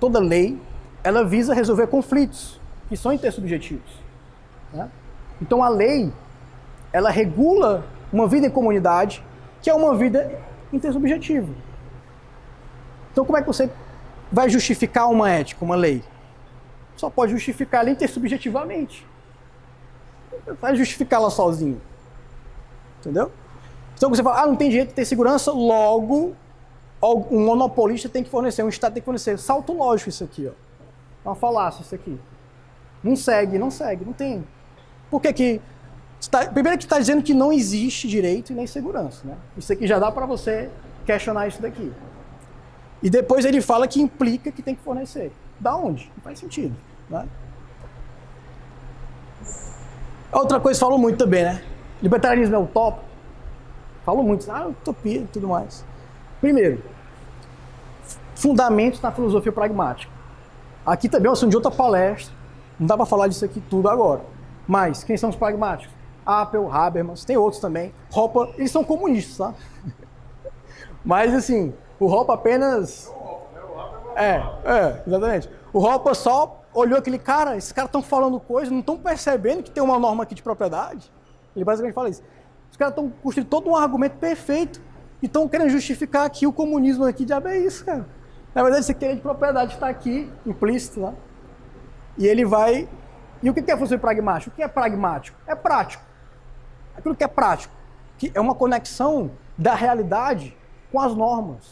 toda lei, ela visa resolver conflitos que são intersubjetivos. Né? Então a lei, ela regula uma vida em comunidade que é uma vida intersubjetiva. Então como é que você vai justificar uma ética, uma lei? Só pode justificar ela intersubjetivamente. Não vai justificá-la sozinho. Entendeu? Então você fala, não tem direito de ter segurança, logo um monopolista tem que fornecer, um Estado tem que fornecer. Salto lógico isso aqui, ó. É uma falácia isso aqui. Não segue, não tem. Por que que... Primeiro que está dizendo que não existe direito e nem segurança, né? Isso aqui já dá para você questionar isso daqui. E depois ele fala que implica que tem que fornecer. Da onde? Não faz sentido, né? Outra coisa que falam muito também, né? Libertarianismo é utópico. Falam muito, utopia e tudo mais. Primeiro, fundamentos na filosofia pragmática. Aqui também é um assunto de outra palestra. Não dá para falar disso aqui tudo agora. Mas, quem são os pragmáticos? Apel, Habermas, tem outros também. Hopper, eles são comunistas, tá? Mas, assim, o Hopper apenas... exatamente. O Hopper só olhou aquele cara, esses caras estão falando coisa, não estão percebendo que tem uma norma aqui de propriedade. Ele basicamente fala isso. Os caras estão construindo todo um argumento perfeito e estão querendo justificar aqui o comunismo aqui. Diabo é isso, cara. Na verdade, esse direito de propriedade está aqui, implícito lá. E ele vai... E o que é função pragmática? O que é pragmático? É prático. Aquilo que é prático, que é uma conexão da realidade com as normas.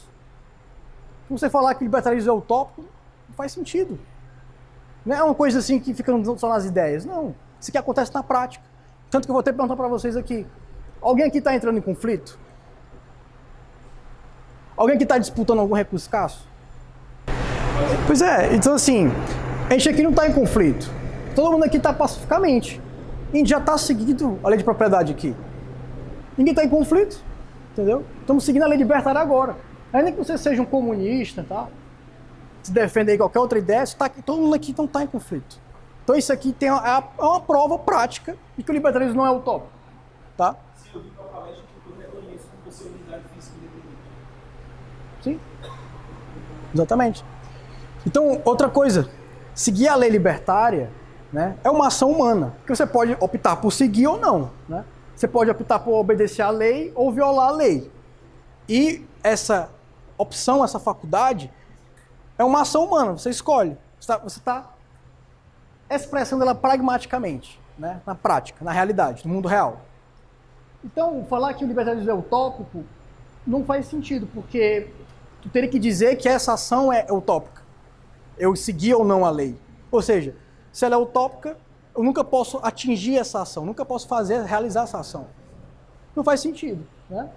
Se você falar que o libertarismo é utópico, não faz sentido. Não é uma coisa assim que fica só nas ideias. Não. Isso aqui acontece na prática. Tanto que eu vou até perguntar para vocês aqui. Alguém aqui está entrando em conflito? Alguém aqui está disputando algum recurso escasso? Pois é, então assim, a gente aqui não está em conflito. Todo mundo aqui está pacificamente. A gente já está seguindo a lei de propriedade aqui. Ninguém está em conflito, entendeu? Estamos seguindo a lei libertária agora. Ainda que você seja um comunista, tá? Se defenda aí qualquer outra ideia, todo mundo aqui não está em conflito. Então isso aqui é uma prova prática de que o libertarismo não é utópico, tá? Sim, eu vi uma palestra que eu reconheço como possibilidade física independente. Sim, exatamente. Então, outra coisa, seguir a lei libertária, né, é uma ação humana, que você pode optar por seguir ou não, né? Você pode optar por obedecer à lei ou violar a lei. E essa opção, essa faculdade, é uma ação humana, você escolhe. Você está expressando ela pragmaticamente, né, na prática, na realidade, no mundo real. Então, falar que o libertarismo é utópico não faz sentido, porque tu teria que dizer que essa ação é utópica. Eu seguir ou não a lei. Ou seja, se ela é utópica, eu nunca posso atingir essa ação, nunca posso realizar essa ação. Não faz sentido, né?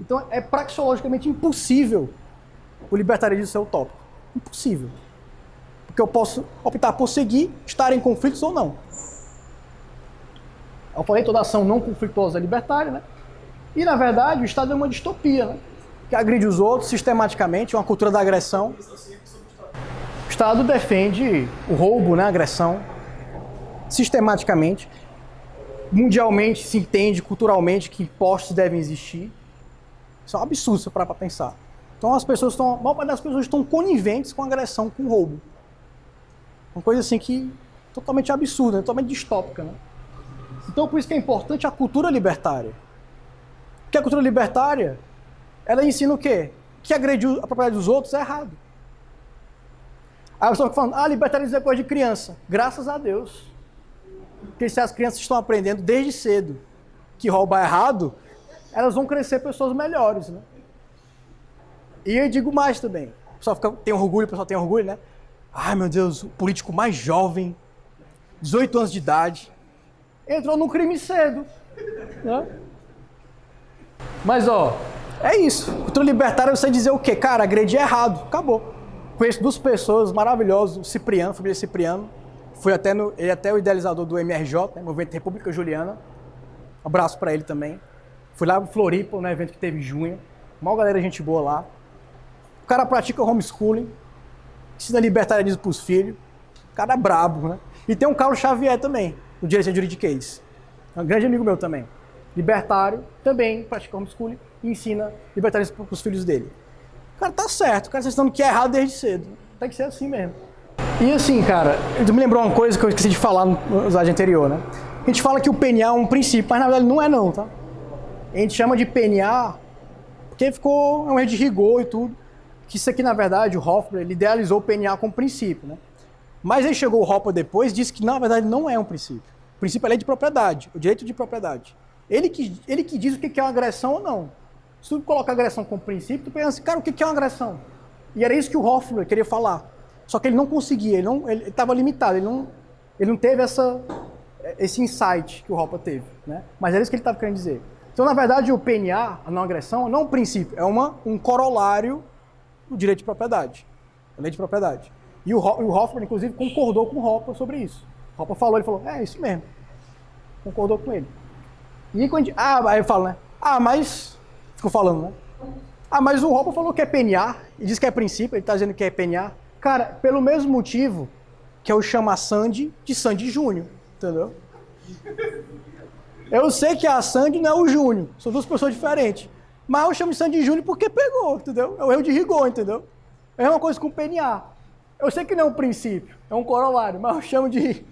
Então é praxeologicamente impossível o libertarismo ser utópico. Impossível. Porque eu posso optar por seguir, estar em conflitos ou não. Eu falei, toda ação não conflituosa é libertária, né? E, na verdade, o Estado é uma distopia, né? Que agride os outros sistematicamente, uma cultura da agressão. O Estado defende o roubo, né? A agressão, sistematicamente. Mundialmente se entende, culturalmente, que impostos devem existir. Isso é um absurdo se parar para pensar. Então, a maior parte das pessoas estão coniventes com a agressão, com o roubo. Uma coisa assim que totalmente absurda, totalmente distópica, né? Então, por isso que é importante a cultura libertária. Porque a cultura libertária, ela ensina o quê? Que agredir a propriedade dos outros é errado. Aí eu estou falando, libertarismo é coisa de criança. Graças a Deus. Porque se as crianças estão aprendendo desde cedo que roubar é errado, elas vão crescer pessoas melhores, né? E eu digo mais também. O pessoal tem orgulho, né? Ai, meu Deus, o político mais jovem, 18 anos de idade, entrou num crime cedo, né? Mas, é isso. Cultura libertária é você dizer o quê? Cara, agredir é errado. Acabou. Conheço duas pessoas maravilhosas, o Cipriano, família Cipriano. Ele é até o idealizador do MRJ, né, Movimento República Juliana. Um abraço pra ele também. Fui lá pro Floripa, no evento que teve em junho. Mó galera, gente boa lá. O cara pratica homeschooling, ensina libertarianismo pros filhos. O cara é brabo, né? E tem um Carlos Xavier também, do Direito Juridiquês. É um grande amigo meu também. Libertário, também pratica homeschooling e ensina libertarianismo pros filhos dele. O cara tá certo, o cara está ensinando que é errado desde cedo. Tem que ser assim mesmo. E assim, cara, me lembrou uma coisa que eu esqueci de falar no slide anterior, né? A gente fala que o PNA é um princípio, mas na verdade não é não, tá? A gente chama de PNA porque é um erro de rigor e tudo. Que isso aqui, na verdade, o Hofbauer, ele idealizou o PNA como princípio, né? Mas aí chegou o Hopper depois e disse que, na verdade, não é um princípio. O princípio é a lei de propriedade, o direito de propriedade. Ele que diz o que é uma agressão ou não. Se tu coloca agressão como princípio, tu pensa assim, cara, o que é uma agressão? E era isso que o Hofbauer queria falar. Só que ele não conseguia, ele estava limitado, ele não teve esse insight que o Hopper teve, né? Mas era isso que ele estava querendo dizer. Então, na verdade, o PNA, a não agressão, não é um princípio, é um corolário do direito de propriedade, a lei de propriedade. E o Hofbauer, inclusive, concordou com o Hopper sobre isso. O Hopper falou, é isso mesmo. Concordou com ele. E quando aí eu falo, né? Mas... Ficou falando, né? Mas o Hopper falou que é PNA, e diz que é princípio, ele está dizendo que é PNA. Cara, pelo mesmo motivo que eu chamo a Sandy de Sandy Júnior, entendeu? Eu sei que a Sandy não é o Júnior, são duas pessoas diferentes. Mas eu chamo de Sandy Júnior porque pegou, entendeu? É o erro de rigor, entendeu? É uma coisa com o PNA. Eu sei que não é um princípio, é um corolário, mas eu chamo de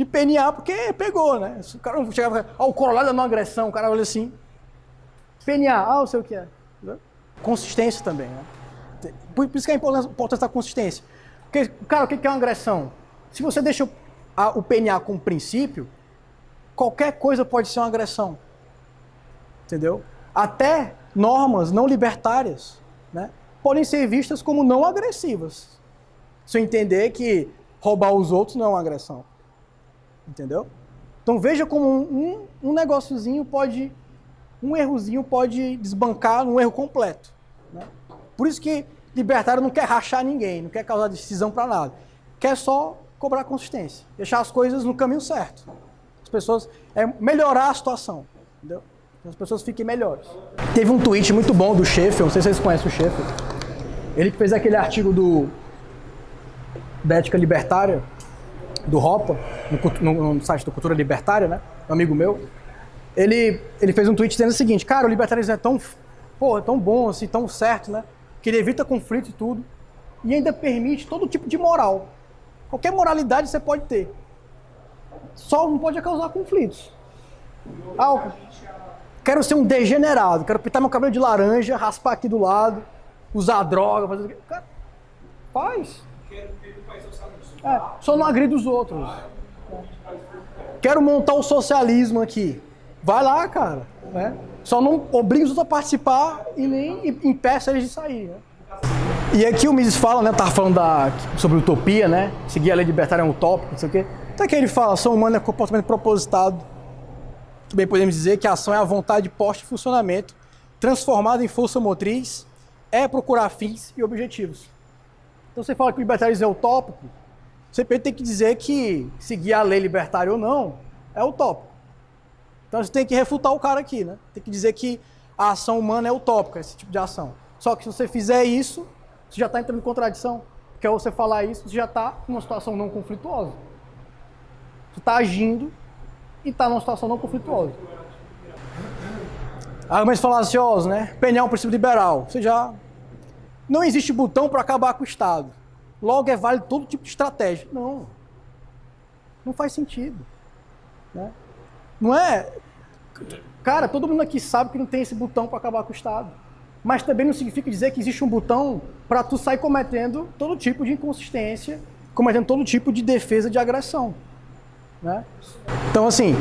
PNA porque pegou, né? O cara não chegava e falava, o corolário da não agressão, o cara olha assim, PNA, eu sei o que é. Entendeu? Consistência também, né? Por isso que é importante da consistência. Porque, cara, o que é uma agressão? Se você deixa o PNA como princípio, qualquer coisa pode ser uma agressão. Entendeu? Até normas não libertárias, né, podem ser vistas como não agressivas. Se eu entender que roubar os outros não é uma agressão. Entendeu? Então veja como um negóciozinho um errozinho pode desbancar um erro completo, né? Por isso que libertário não quer rachar ninguém, não quer causar decisão para nada. Quer só cobrar consistência, deixar as coisas no caminho certo. As pessoas, melhorar a situação, entendeu? As pessoas fiquem melhores. Teve um tweet muito bom do Sheffield, não sei se vocês conhecem o Sheffield. Ele que fez aquele artigo da ética libertária, do Hopper, no site do Cultura Libertária, né? Um amigo meu. Ele fez um tweet dizendo o seguinte, cara, o libertarismo é tão bom, assim, tão certo, né? Que ele evita conflito e tudo, e ainda permite todo tipo de moral. Qualquer moralidade você pode ter. Só não pode causar conflitos. Quero ser um degenerado, quero pintar meu cabelo de laranja, raspar aqui do lado, usar droga, fazer o quê? Cara, faz. Só não agride os outros. Quero montar o socialismo aqui. Vai lá, cara, né? Só não obriga os outros a participar e nem impeça eles de sair, né? E aqui o Mises fala, né? Tava falando sobre utopia, né? Seguir a lei libertária é um utópico, não sei o quê. Até que ele fala, a ação humana é comportamento propositado. Também podemos dizer que a ação é a vontade posta em funcionamento, transformada em força motriz, é procurar fins e objetivos. Então você fala que o libertarismo é utópico, Você tem que dizer que seguir a lei libertária ou não é utópico. Então você tem que refutar o cara aqui, né? Tem que dizer que a ação humana é utópica, esse tipo de ação. Só que se você fizer isso, você já está entrando em contradição. Porque ao você falar isso, você já está numa situação não conflituosa. Você está agindo e está numa situação não conflituosa. Argumentos falaciosos, né? Penhar um princípio liberal. Ou seja, não existe botão para acabar com o Estado. Logo é válido todo tipo de estratégia. Não. Não faz sentido. Né? Não é... Cara, todo mundo aqui sabe que não tem esse botão para acabar com o Estado. Mas também não significa dizer que existe um botão para tu sair cometendo todo tipo de inconsistência, cometendo todo tipo de defesa de agressão. Né? Então, assim,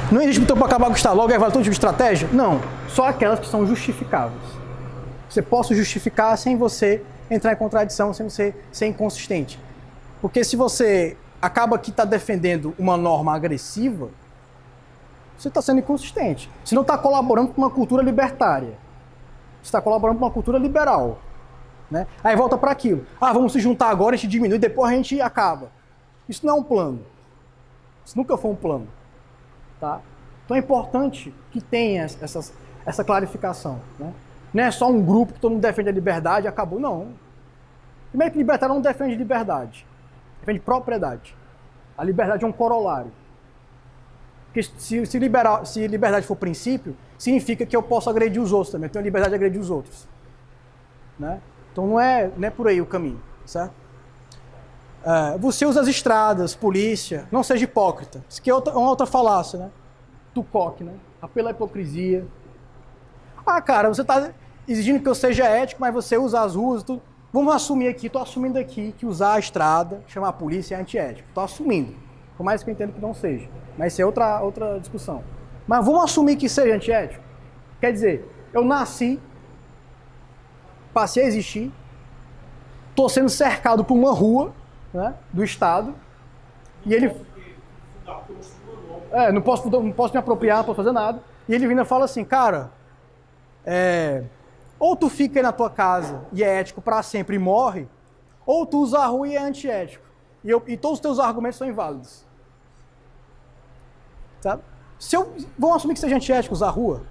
não existe botão para acabar com o Estado. Logo é válido todo tipo de estratégia? Não. Só aquelas que são justificáveis. Você possa justificar sem você entrar em contradição, sem você ser inconsistente. Porque se você acaba que está defendendo uma norma agressiva, você está sendo inconsistente. Você não está colaborando com uma cultura libertária. Você está colaborando com uma cultura liberal. Né? Aí volta para aquilo. Ah, vamos se juntar agora, a gente diminui, depois a gente acaba. Isso não é um plano. Isso nunca foi um plano. Tá? Então é importante que tenha essa clarificação. Né? Não é só um grupo que todo mundo defende a liberdade e acabou. Não. Primeiro que libertário não defende liberdade. Defende propriedade. A liberdade é um corolário. Porque se liberdade for princípio, significa que eu posso agredir os outros também. Eu tenho a liberdade de agredir os outros. Né? Então não é por aí o caminho. Certo? Você usa as estradas, polícia, não seja hipócrita. Isso aqui é uma outra falácia, né? Tucoque, né? Apelo à hipocrisia. Ah, cara, você está exigindo que eu seja ético, mas você usa as ruas, tudo. Vamos assumir aqui, estou assumindo aqui que usar a estrada, chamar a polícia é antiético. Estou assumindo. Por mais que eu entenda que não seja. Mas isso é outra discussão. Mas vamos assumir que seja antiético. Quer dizer, eu nasci, passei a existir, estou sendo cercado por uma rua, né, do Estado, e ele... não posso me apropriar, não posso fazer nada. E ele ainda fala assim, cara, ou tu fica aí na tua casa e é ético para sempre e morre, ou tu usa a rua e é antiético. E todos os teus argumentos são inválidos. Sabe? Vamos assumir que seja antiético usar a rua.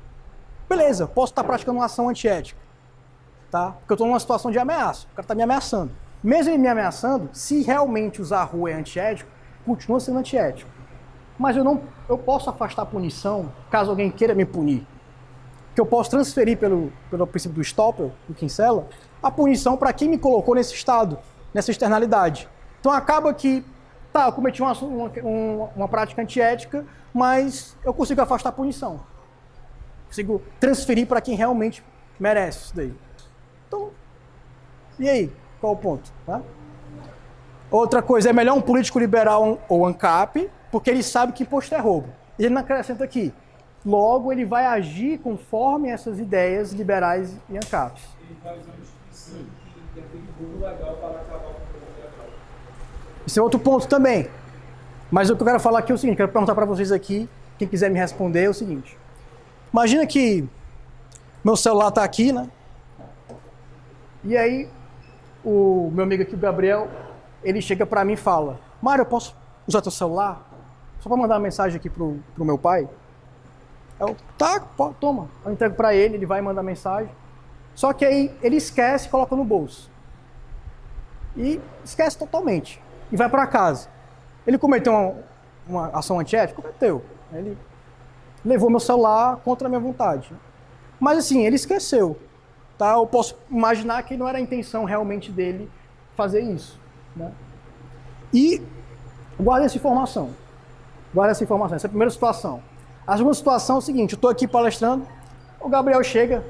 Beleza, posso estar praticando uma ação antiética. Tá? Porque eu estou numa situação de ameaça. O cara está me ameaçando. Mesmo ele me ameaçando, se realmente usar a rua é antiético, continua sendo antiético. Mas eu posso afastar a punição caso alguém queira me punir. Que eu posso transferir pelo princípio do Stoppel, do Kinsella, a punição para quem me colocou nesse estado, nessa externalidade. Então acaba que, eu cometi uma prática antiética, mas eu consigo afastar a punição. Consigo transferir para quem realmente merece isso daí. Então, e aí? Qual o ponto? Tá? Outra coisa, é melhor um político liberal ou ANCAP, porque ele sabe que imposto é roubo. E ele não acrescenta aqui. Logo, ele vai agir conforme essas ideias liberais e ANCAPs. Ele vai usar uma instituição que defende roubo legal para acabar com o roubo legal. Isso é outro ponto também. Mas o que eu quero falar aqui é o seguinte, quero perguntar para vocês aqui, quem quiser me responder, é o seguinte. Imagina que meu celular está aqui, né? E aí, o meu amigo aqui, o Gabriel, ele chega para mim e fala, Mário, eu posso usar teu celular? Só para mandar uma mensagem aqui pro meu pai? Eu, tá, pô, toma. Eu entrego para ele vai mandar mensagem. Só que aí ele esquece e coloca no bolso. E esquece totalmente. E vai para casa. Ele cometeu uma ação antiética? Cometeu. Ele levou meu celular contra a minha vontade. Mas assim, ele esqueceu. Tá? Eu posso imaginar que não era a intenção realmente dele fazer isso. Né? E guarda essa informação. Guarda essa informação. Essa é a primeira situação. A segunda situação é o seguinte, eu estou aqui palestrando, o Gabriel chega,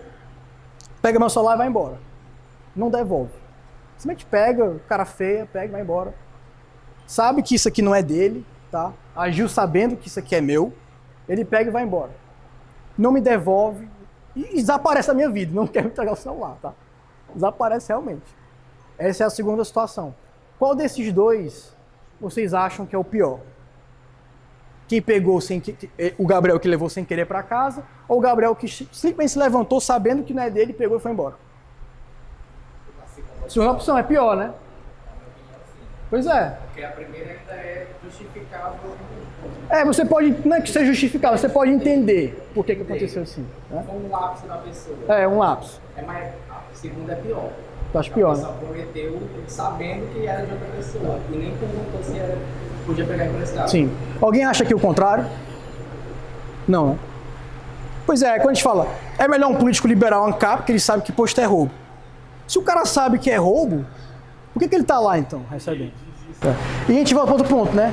pega meu celular e vai embora. Não devolve. Simplesmente pega, cara feia, pega e vai embora. Sabe que isso aqui não é dele, tá? Agiu sabendo que isso aqui é meu, ele pega e vai embora. Não me devolve e desaparece da minha vida, não quer me entregar o celular, tá? Desaparece realmente. Essa é a segunda situação. Qual desses dois vocês acham que é o pior? Quem pegou o Gabriel que levou sem querer para casa, ou o Gabriel que simplesmente se levantou sabendo que não é dele, pegou e foi embora? A segunda opção é pior, né? Pois é. Porque a primeira ainda é justificável. Você pode, não é que seja justificável, você pode entender por que aconteceu assim. Né? Foi um lapso da pessoa. Um lapso. Mas a segunda é pior. Eu acho pior, A né? pessoa prometeu sabendo que era de outra pessoa. E nem perguntou se podia pegar emprestado. Sim. Alguém acha que o contrário? Não, né? Pois é, quando a gente fala, é melhor um político liberal ANCAP, porque ele sabe que posto é roubo. Se o cara sabe que é roubo, por que ele tá lá então, recebendo? E a gente volta para outro ponto, né?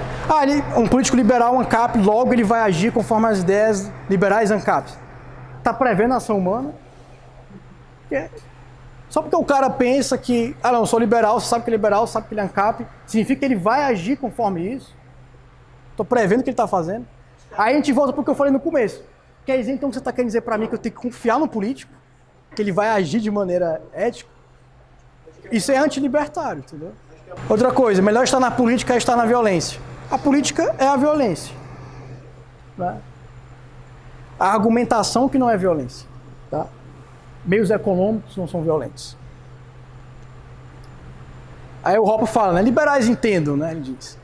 Um político liberal ANCAP, logo ele vai agir conforme as ideias liberais ANCAP. Tá prevendo a ação humana? Só porque o cara pensa que, não, sou liberal, você sabe que é liberal, sabe que ele é ANCAP, significa que ele vai agir conforme isso? Tô prevendo o que ele tá fazendo? Aí a gente volta para o que eu falei no começo. Quer dizer, então, que você está querendo dizer para mim que eu tenho que confiar no político? Que ele vai agir de maneira ética? Isso é antilibertário, entendeu? Outra coisa, melhor estar na política é estar na violência. A política é a violência. Né? A argumentação que não é violência. Tá? Meios econômicos não são violentos. Aí o Ropa fala, né? Liberais entendam, né? Ele diz.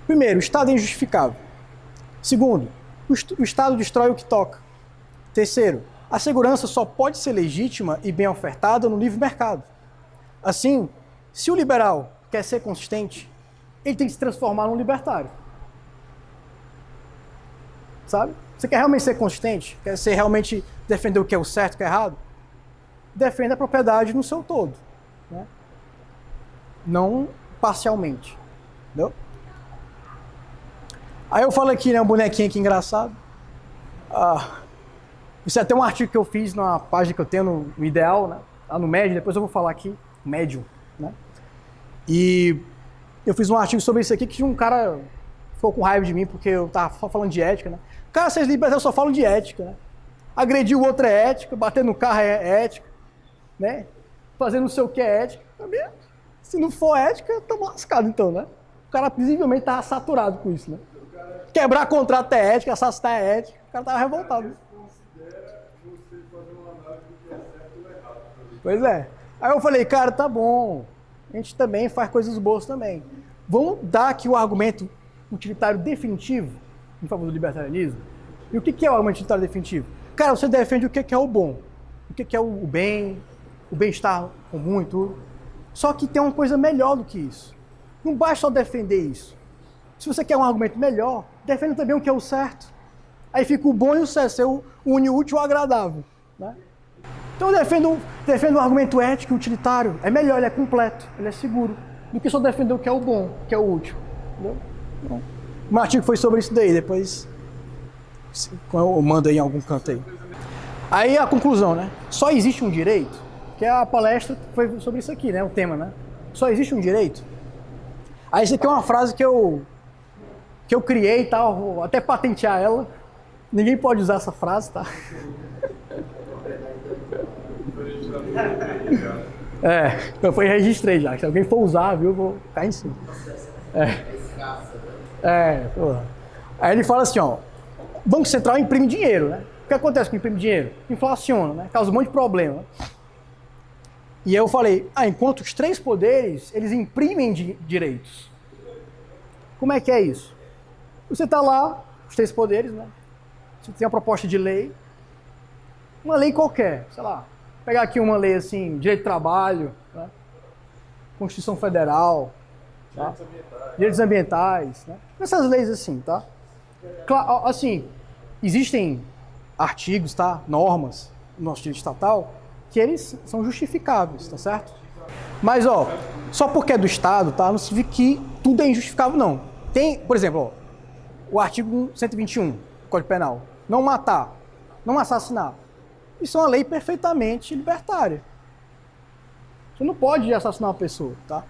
Primeiro, o Estado é injustificável. Segundo, o Estado destrói o que toca. Terceiro, a segurança só pode ser legítima e bem ofertada no livre mercado. Assim, se o liberal quer ser consistente, ele tem que se transformar num libertário. Sabe? Você quer realmente ser consistente? Quer ser realmente defender o que é o certo e o que é errado? Defenda a propriedade no seu todo. Né? Não parcialmente. Entendeu? Aí eu falo aqui, né, um bonequinho aqui engraçado. Isso é até um artigo que eu fiz na página que eu tenho no Ideal, né? Lá no Medium, depois eu vou falar aqui, Medium, né? E eu fiz um artigo sobre isso aqui que um cara ficou com raiva de mim porque eu tava só falando de ética, né? Cara, vocês liberais só falam de ética, né? Agredir o outro é ética, bater no carro é ética, né? Fazer não sei o que é ética. Se não for ética, estamos lascados então, né? O cara visivelmente tava saturado com isso, né? Quebrar contrato é ética, assassinar é ética. O cara tava revoltado. Pois é. Aí eu falei, cara, tá bom. A gente também faz coisas boas também. Vamos dar aqui o argumento utilitário definitivo em favor do libertarianismo. E o que é o argumento utilitário definitivo? Cara, você defende o que é o bom, o que é o bem, o bem-estar comum e tudo. Só que tem uma coisa melhor do que isso. Não basta só defender isso. Se você quer um argumento melhor, defenda também o que é o certo. Aí fica o bom e o certo, você une o útil ao agradável. Né? Então eu defendo um argumento ético e utilitário. É melhor, ele é completo, ele é seguro, do que só defender o que é o bom, o que é o útil. Entendeu? Então, um artigo foi sobre isso daí, depois eu mando aí em algum canto aí. Aí a conclusão, né? Só existe um direito, que a palestra foi sobre isso aqui, né? O tema, né? Só existe um direito. Aí isso aqui é uma frase que eu criei e tal, vou até patentear ela. Ninguém pode usar essa frase, tá? Eu registrei já. Se alguém for usar, viu, eu vou cair em cima. Porra. Aí ele fala assim, ó, o Banco Central imprime dinheiro, né? O que acontece com imprime dinheiro? Inflaciona, né? Causa um monte de problema. E aí eu falei, enquanto os três poderes, eles imprimem direitos. Como é que é isso? Você tá lá, os três poderes, né? Você tem uma proposta de lei, uma lei qualquer, sei lá, pegar aqui uma lei assim, direito de trabalho, né? Constituição Federal, tá? Direitos ambientais, né? Essas leis assim, tá? Claro, assim, existem artigos, tá? Normas no nosso direito estatal que eles são justificáveis, tá certo? Mas, ó, só porque é do Estado, tá? Não significa que tudo é injustificável, não. Tem, por exemplo, ó, o artigo 121 do Código Penal. Não matar, não assassinar. Isso é uma lei perfeitamente libertária. Você não pode assassinar uma pessoa, tá?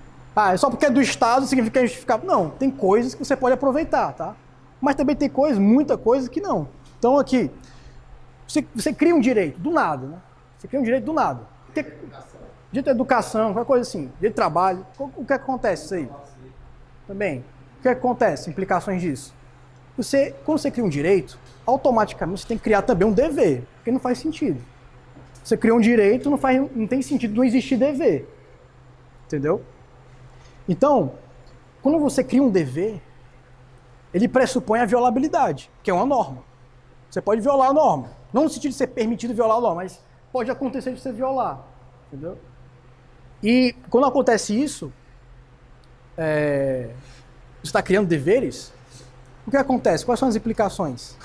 É só porque é do Estado significa que é injustificável. Não, tem coisas que você pode aproveitar, tá? Mas também tem coisas, muita coisa que não. Então aqui, você cria um direito do nada, né? Você cria um direito do nada. Direito à educação, qualquer coisa assim, direito de trabalho. O que acontece isso aí? Também. O que acontece? Implicações disso. Quando você cria um direito, automaticamente você tem que criar também um dever, porque não faz sentido. Você cria um direito, não tem sentido não existir dever. Entendeu? Então, quando você cria um dever, ele pressupõe a violabilidade, que é uma norma. Você pode violar a norma. Não no sentido de ser permitido violar a norma, mas pode acontecer de você violar. Entendeu? E quando acontece isso, você está criando deveres, o que acontece? Quais são as implicações?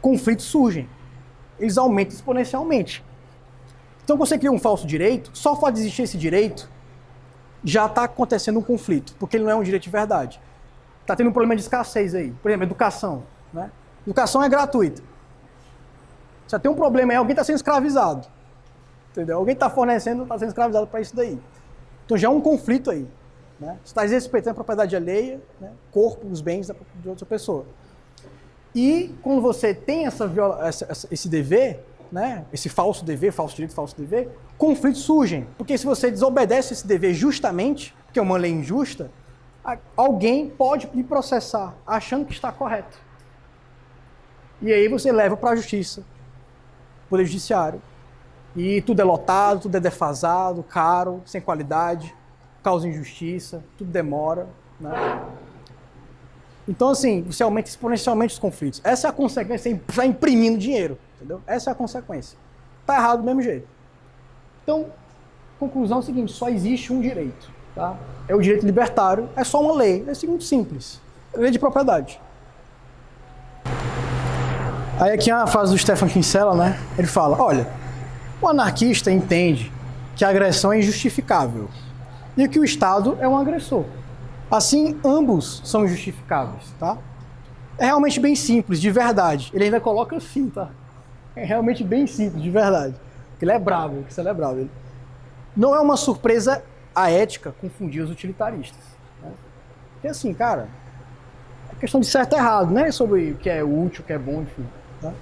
Conflitos surgem. Eles aumentam exponencialmente. Então, quando você cria um falso direito, só o fato de existir esse direito, já está acontecendo um conflito, porque ele não é um direito de verdade. Está tendo um problema de escassez aí. Por exemplo, educação. Né? Educação é gratuita. Já tem um problema aí, alguém está sendo escravizado. Entendeu? Alguém está fornecendo, está sendo escravizado para isso daí. Então já é um conflito aí. Né? Você está desrespeitando a propriedade alheia, né? Corpo, os bens de outra pessoa. E quando você tem esse dever, né? Esse falso dever, falso direito, falso dever, conflitos surgem. Porque se você desobedece esse dever justamente, que é uma lei injusta, alguém pode lhe processar achando que está correto. E aí você leva para a justiça, poder judiciário. E tudo é lotado, tudo é defasado, caro, sem qualidade, causa injustiça, tudo demora. Né? Então, assim, você aumenta exponencialmente os conflitos. Essa é a consequência, você está imprimindo dinheiro, entendeu? Essa é a consequência. Está errado do mesmo jeito. Então, conclusão é o seguinte, só existe um direito. Tá? É o direito libertário, é só uma lei, é muito simples. Lei de propriedade. Aí aqui é uma frase do Stephan Kinsella, né? Ele fala, olha, o anarquista entende que a agressão é injustificável e que o Estado é um agressor. Assim, ambos são injustificáveis, tá? É realmente bem simples, de verdade. Ele ainda coloca assim, tá? É realmente bem simples, de verdade. Ele é bravo, ele é bravo. Não é uma surpresa a ética confundir os utilitaristas. Né? Porque assim, cara, é questão de certo e errado, né? Sobre o que é útil, o que é bom, enfim. Tá?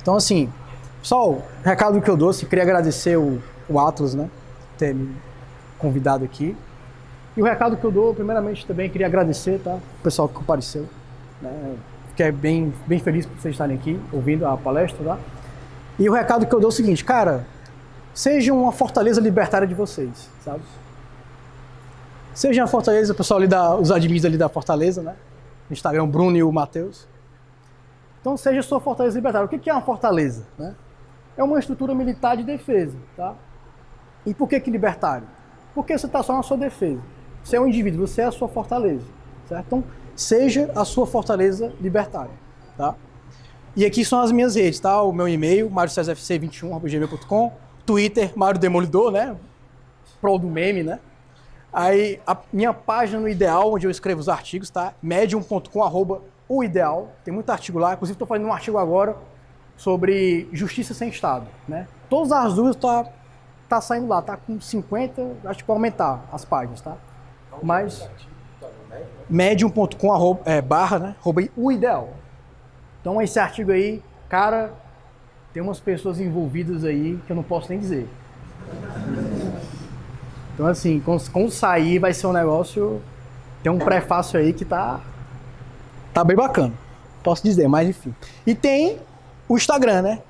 Então, assim, pessoal, o recado que eu dou, queria agradecer o Atlas, né? Ter me convidado aqui. E o recado que eu dou, primeiramente, também queria agradecer, tá? O pessoal que compareceu. Né? Fiquei bem feliz por vocês estarem aqui, ouvindo a palestra, tá? E o recado que eu dou é o seguinte, cara, sejam uma fortaleza libertária de vocês, sabe? Seja uma fortaleza, o pessoal ali os admins ali da Fortaleza, né? No Instagram, o Bruno e o Matheus. Então, seja sua fortaleza libertária. O que é uma fortaleza? Né? É uma estrutura militar de defesa, tá? E por que libertário? Porque você está só na sua defesa. Você é um indivíduo, você é a sua fortaleza, certo? Então, seja a sua fortaleza libertária, tá? E aqui são as minhas redes, tá? O meu e-mail, mariocesarfc21@gmail.com, Twitter, Mário Demolidor, né? Pro do meme, né? Aí, a minha página no Ideal, onde eu escrevo os artigos, tá? medium.com/o Ideal. Tem muito artigo lá. Inclusive, estou fazendo um artigo agora sobre justiça sem Estado, né? Todas as dúvidas tá saindo lá, tá com 50, acho que vai aumentar as páginas, tá? Mas medium.com/barra, né? @o Ideal. Então, esse artigo aí, cara, tem umas pessoas envolvidas aí que eu não posso nem dizer. Então, assim, quando sair vai ser um negócio... Tem um prefácio aí que tá bem bacana. Posso dizer, mas enfim. E tem o Instagram, né?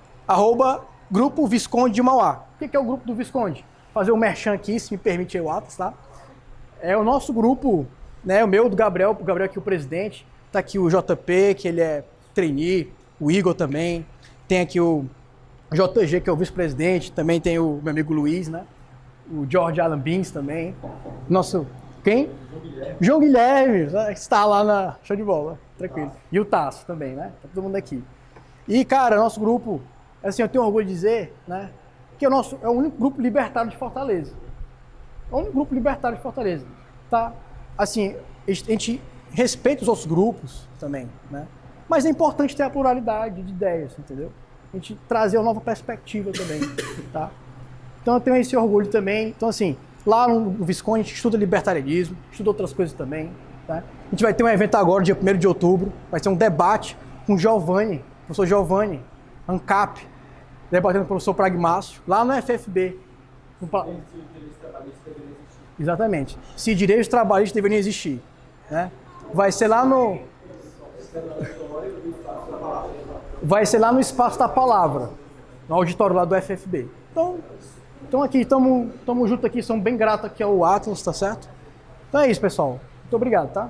@Grupo Visconde de Mauá. O que é o Grupo do Visconde? Fazer o merchan aqui, se me permite aí o Atos, tá? É o nosso grupo, né? O meu, do Gabriel aqui, o presidente. Tá aqui o JP, que ele é trainee. O Igor também. Tem aqui o JG, que é o vice-presidente. Também tem o meu amigo Luiz, né? O George Alan Beans também. Nosso... Quem? João Guilherme. Está lá na... Show de bola. Tranquilo. E o Tasso também, né? Tá todo mundo aqui. E, cara, nosso grupo... Assim, eu tenho orgulho de dizer, né? Que é o único grupo libertário de Fortaleza. É o único grupo libertário de Fortaleza. Tá? Assim, a gente respeita os outros grupos também, né? Mas é importante ter a pluralidade de ideias, entendeu? A gente trazer uma nova perspectiva também, tá? Então eu tenho esse orgulho também. Então, assim, lá no Visconde a gente estuda libertarianismo, estuda outras coisas também, tá? A gente vai ter um evento agora, dia 1º de outubro, vai ter um debate com o Giovanni, professor Giovanni, ANCAP, debatendo com o professor Pragmácio, lá no FFB. Exatamente. Se direitos trabalhistas deveriam existir. Né? Vai ser lá no Espaço da Palavra, no auditório lá do FFB. Então aqui, estamos juntos aqui, somos bem gratos aqui ao Atlas, tá certo? Então é isso, pessoal. Muito obrigado, tá?